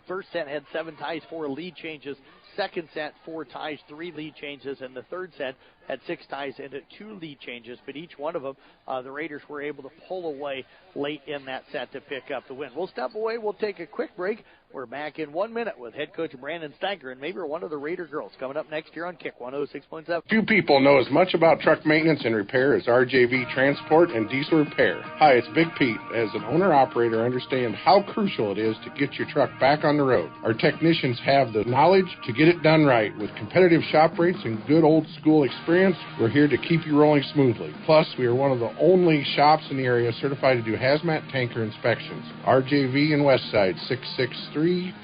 First set had 7 ties, 4 lead changes. Second set, 4 ties, 3 lead changes. And the third set had 6 ties and 2 lead changes. But each one of them, the Raiders were able to pull away late in that set to pick up the win. We'll step away. We'll take a quick break. We're back in 1 minute with head coach Brandon Steiger and maybe one of the Raider girls coming up next year on Kick 106.7. Few people know as much about truck maintenance and repair as RJV Transport and Diesel Repair. Hi, it's Big Pete. As an owner-operator, I understand how crucial it is to get your truck back on the road. Our technicians have the knowledge to get it done right. With competitive shop rates and good old-school experience, we're here to keep you rolling smoothly. Plus, we are one of the only shops in the area certified to do hazmat tanker inspections. RJV in Westside,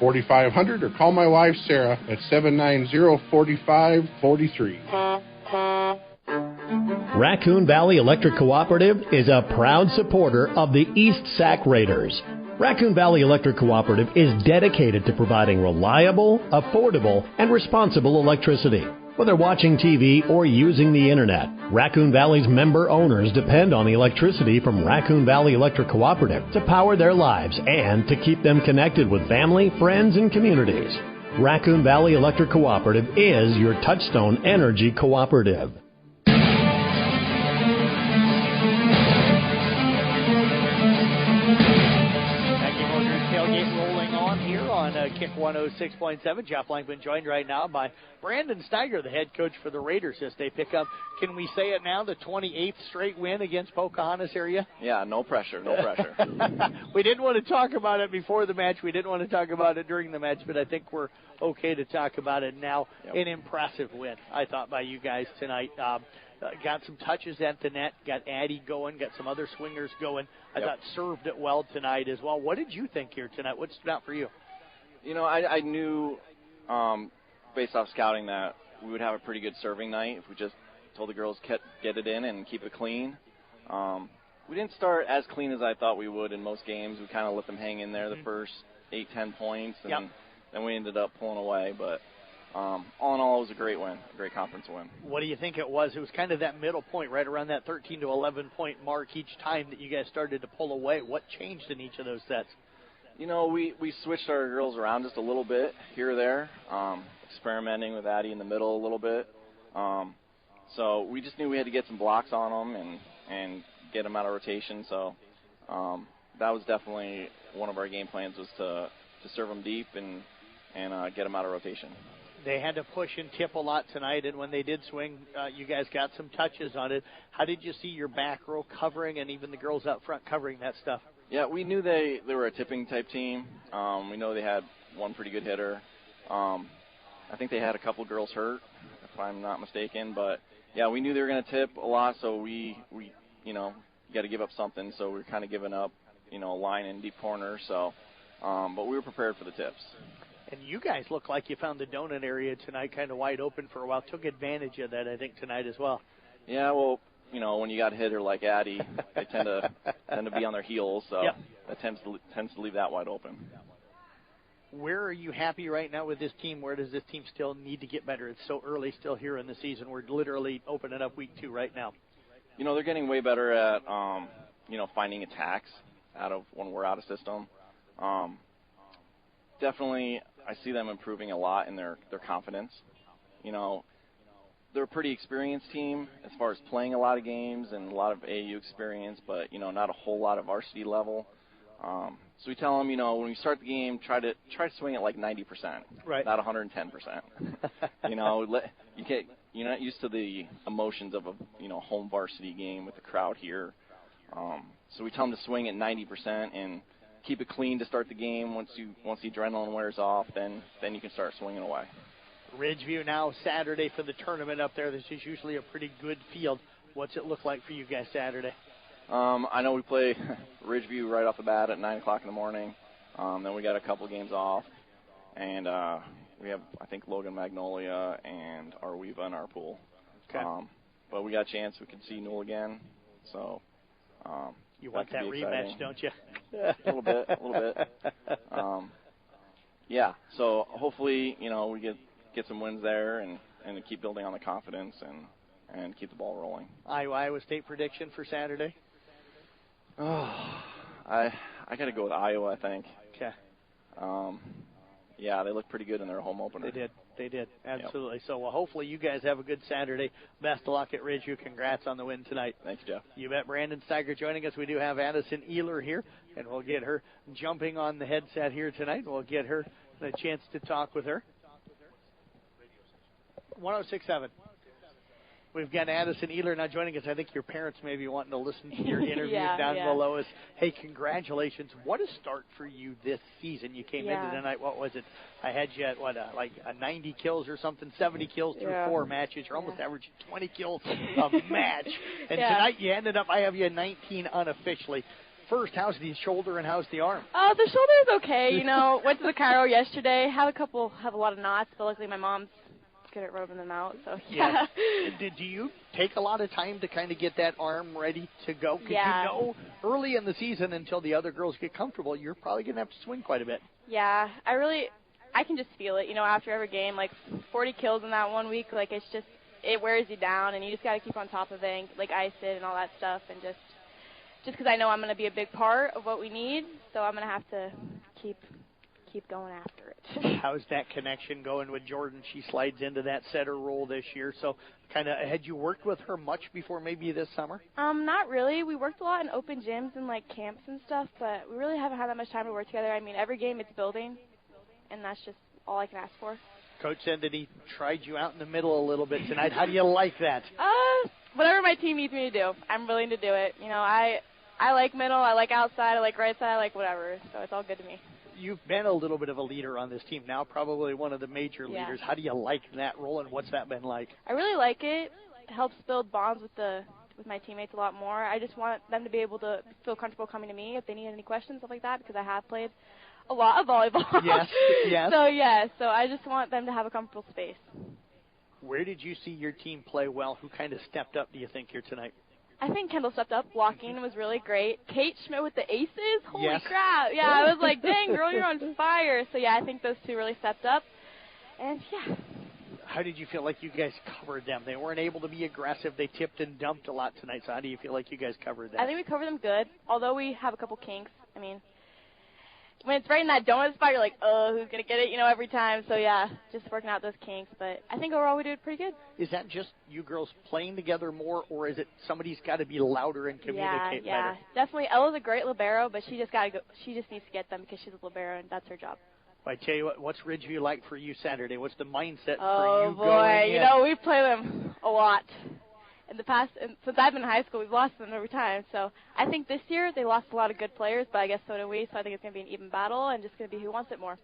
663-4500, or call my wife, Sarah, at 790-4543. Raccoon Valley Electric Cooperative is a proud supporter of the East Sac Raiders. Raccoon Valley Electric Cooperative is dedicated to providing reliable, affordable, and responsible electricity. Whether watching TV or using the internet, Raccoon Valley's member owners depend on the electricity from Raccoon Valley Electric Cooperative to power their lives and to keep them connected with family, friends, and communities. Raccoon Valley Electric Cooperative is your Touchstone Energy Cooperative. Kick 106.7. Jeff Langman joined right now by Brandon Steiger, the head coach for the Raiders, as they pick up, can we say it now, the 28th straight win against Pocahontas area? Yeah, no pressure, no pressure. We didn't want to talk about it before the match. We didn't want to talk about it during the match, but I think we're okay to talk about it now. Yep. An impressive win, I thought, by you guys tonight. Got some touches at the net, got Addie going, got some other swingers going. I thought served it well tonight as well. What did you think here tonight? What stood out for you? You know, I knew based off scouting that we would have a pretty good serving night if we just told the girls get it in and keep it clean. We didn't start as clean as I thought we would in most games. We kind of let them hang in there the first 8-10 points, and then we ended up pulling away. But all in all, it was a great win, a great conference win. What do you think it was? It was kind of that middle point, right around that 13 to 11 point mark each time that you guys started to pull away. What changed in each of those sets? You know, we switched our girls around just a little bit here or there, experimenting with Addie in the middle a little bit. So we just knew we had to get some blocks on them and get them out of rotation. So that was definitely one of our game plans, was to serve them deep and get them out of rotation. They had to push and tip a lot tonight, and when they did swing, you guys got some touches on it. How did you see your back row covering and even the girls up front covering that stuff? Yeah, we knew they were a tipping type team. We know they had one pretty good hitter. I think they had a couple girls hurt, if I'm not mistaken. But yeah, we knew they were going to tip a lot, so we you got to give up something. So we were kind of giving up, a line in deep corner. So, but we were prepared for the tips. And you guys look like you found the donut area tonight kind of wide open for a while. Took advantage of that, I think, tonight as well. Yeah, well, when you got a hitter like Addie, they tend to be on their heels, so yep. That tends to leave that wide open. Where are you happy right now with this team? Where does this team still need to get better? It's so early still here in the season. We're literally opening up week 2 right now. They're getting way better at, finding attacks when we're out of system. Definitely, I see them improving a lot in their confidence. They're a pretty experienced team as far as playing a lot of games and a lot of AAU experience, but, not a whole lot of varsity level. So we tell them, when we start the game, try to swing it like 90%, right? Not 110%. You're not used to the emotions of a home varsity game with the crowd here. So we tell them to swing at 90% and keep it clean to start the game. Once the adrenaline wears off, then you can start swinging away. Ridgeview now Saturday for the tournament up there. This is usually a pretty good field. What's it look like for you guys Saturday? I know we play Ridgeview right off the bat at 9 o'clock in the morning. Then we got a couple games off. And we have, I think, Logan Magnolia and Arweva in our pool. Okay. But we got a chance we could see Newell again. So you want that rematch, don't you? A little bit. Yeah, so hopefully, we get some wins there and keep building on the confidence and keep the ball rolling. Iowa State prediction for Saturday? Oh, I got to go with Iowa, I think. Okay. Yeah, they look pretty good in their home opener. They did. Absolutely. Yep. So, well, hopefully you guys have a good Saturday. Best of luck at Ridgeview. Congrats on the win tonight. Thanks, Jeff. You bet. Brandon Steiger joining us. We do have Addison Ehler here, and we'll get her jumping on the headset here tonight. We'll get her a chance to talk with her. 106.7. We've got Addison Ehler now joining us. I think your parents may be wanting to listen to your interview down below us. Hey, congratulations. What a start for you this season. You came into tonight, what was it? I had you at, like 90 kills or something, 70 kills through 4 matches. You're almost averaging 20 kills a match. And tonight you ended up, I have you at 19 unofficially. First, how's the shoulder and how's the arm? The shoulder is okay. Went to the chiro yesterday. Have a lot of knots, but luckily my mom's good at rubbing them out. So yeah. Do you take a lot of time to kind of get that arm ready to go? Because you know early in the season until the other girls get comfortable, you're probably going to have to swing quite a bit. Yeah, I can just feel it. After every game, like 40 kills in that 1 week, like it wears you down, and you just got to keep on top of it, and, like ice it and all that stuff, and just because I know I'm going to be a big part of what we need, so I'm going to have to keep going after it. How's that connection going with Jordan? She slides into that setter role this year. So kind of, had you worked with her much before maybe this summer? Not really. We worked a lot in open gyms and like camps and stuff, but we really haven't had that much time to work together. I mean, every game it's building, and that's just all I can ask for. Coach said that he tried you out in the middle a little bit tonight. How do you like that? Whatever my team needs me to do, I'm willing to do it. I like middle, I like outside, I like right side, I like whatever, so it's all good to me. You've been a little bit of a leader on this team now, probably one of the major leaders. How do you like that role, and what's that been like? I really like it. It helps build bonds with my teammates a lot more. I just want them to be able to feel comfortable coming to me if they need any questions, stuff like that, because I have played a lot of volleyball. Yes. So I just want them to have a comfortable space. Where did you see your team play well? Who kind of stepped up, do you think, here tonight? I think Kendall stepped up. Blocking was really great. Kate Schmidt with the aces. Holy crap. Yeah, I was like, dang, girl, you're on fire. So, yeah, I think those two really stepped up. And, yeah. How did you feel like you guys covered them? They weren't able to be aggressive. They tipped and dumped a lot tonight. So how do you feel like you guys covered that? I think we covered them good, although we have a couple kinks. I mean, when it's right in that donut spot, you're like, oh, who's going to get it, every time. So, yeah, just working out those kinks. But I think overall we did pretty good. Is that just you girls playing together more, or is it somebody's got to be louder and communicate better? Yeah, definitely. Ella's a great libero, but she just needs to get them because she's a libero, and that's her job. I tell you what, what's Ridgeview like for you Saturday? What's the mindset for you boy. going in? We play them a lot. in the past, and since I've been in high school, we've lost them every time. So I think this year they lost a lot of good players, but I guess so do we. So I think it's going to be an even battle and just going to be who wants it more.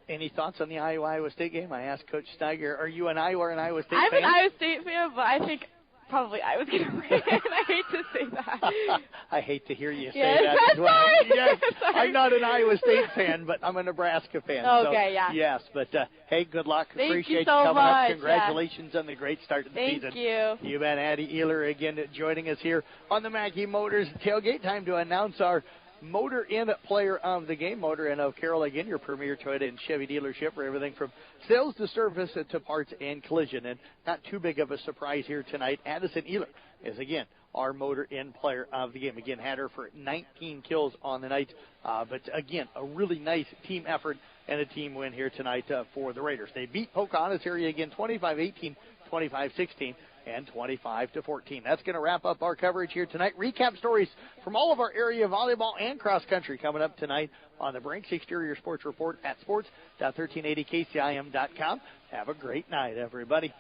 Any thoughts on the Iowa State game? I asked Coach Steiger, are you an Iowa or an Iowa State I'm fan? an Iowa State fan, but I think probably Iowa's going to win. I hate to say that. I hate to hear you say Yes, that as well. sorry. Yes, Sorry. I'm not an Iowa State fan, but I'm a Nebraska fan. Okay, so, yeah. Yes, but hey, good luck. Thank Appreciate you so coming much. up. Congratulations on the great start to the Thank season. you. You bet. Addie Ehler again joining us here on the Mackey Motors tailgate. Time to announce our Motor Inn Player of the Game. Motor Inn of Carroll, again, your premier Toyota and Chevy dealership for everything from sales to service to parts and collision. And not too big of a surprise here tonight. Addison Ehler is, again, our Motor Inn Player of the Game. Again, had her for 19 kills on the night. But, again, a really nice team effort and a team win here tonight for the Raiders. They beat Pocahontas area again 25-18, 25-16. And 25-14. That's going to wrap up our coverage here tonight. Recap stories from all of our area volleyball and cross country coming up tonight on the Brinks Exterior Sports Report at sports.1380kcim.com. Have a great night, everybody.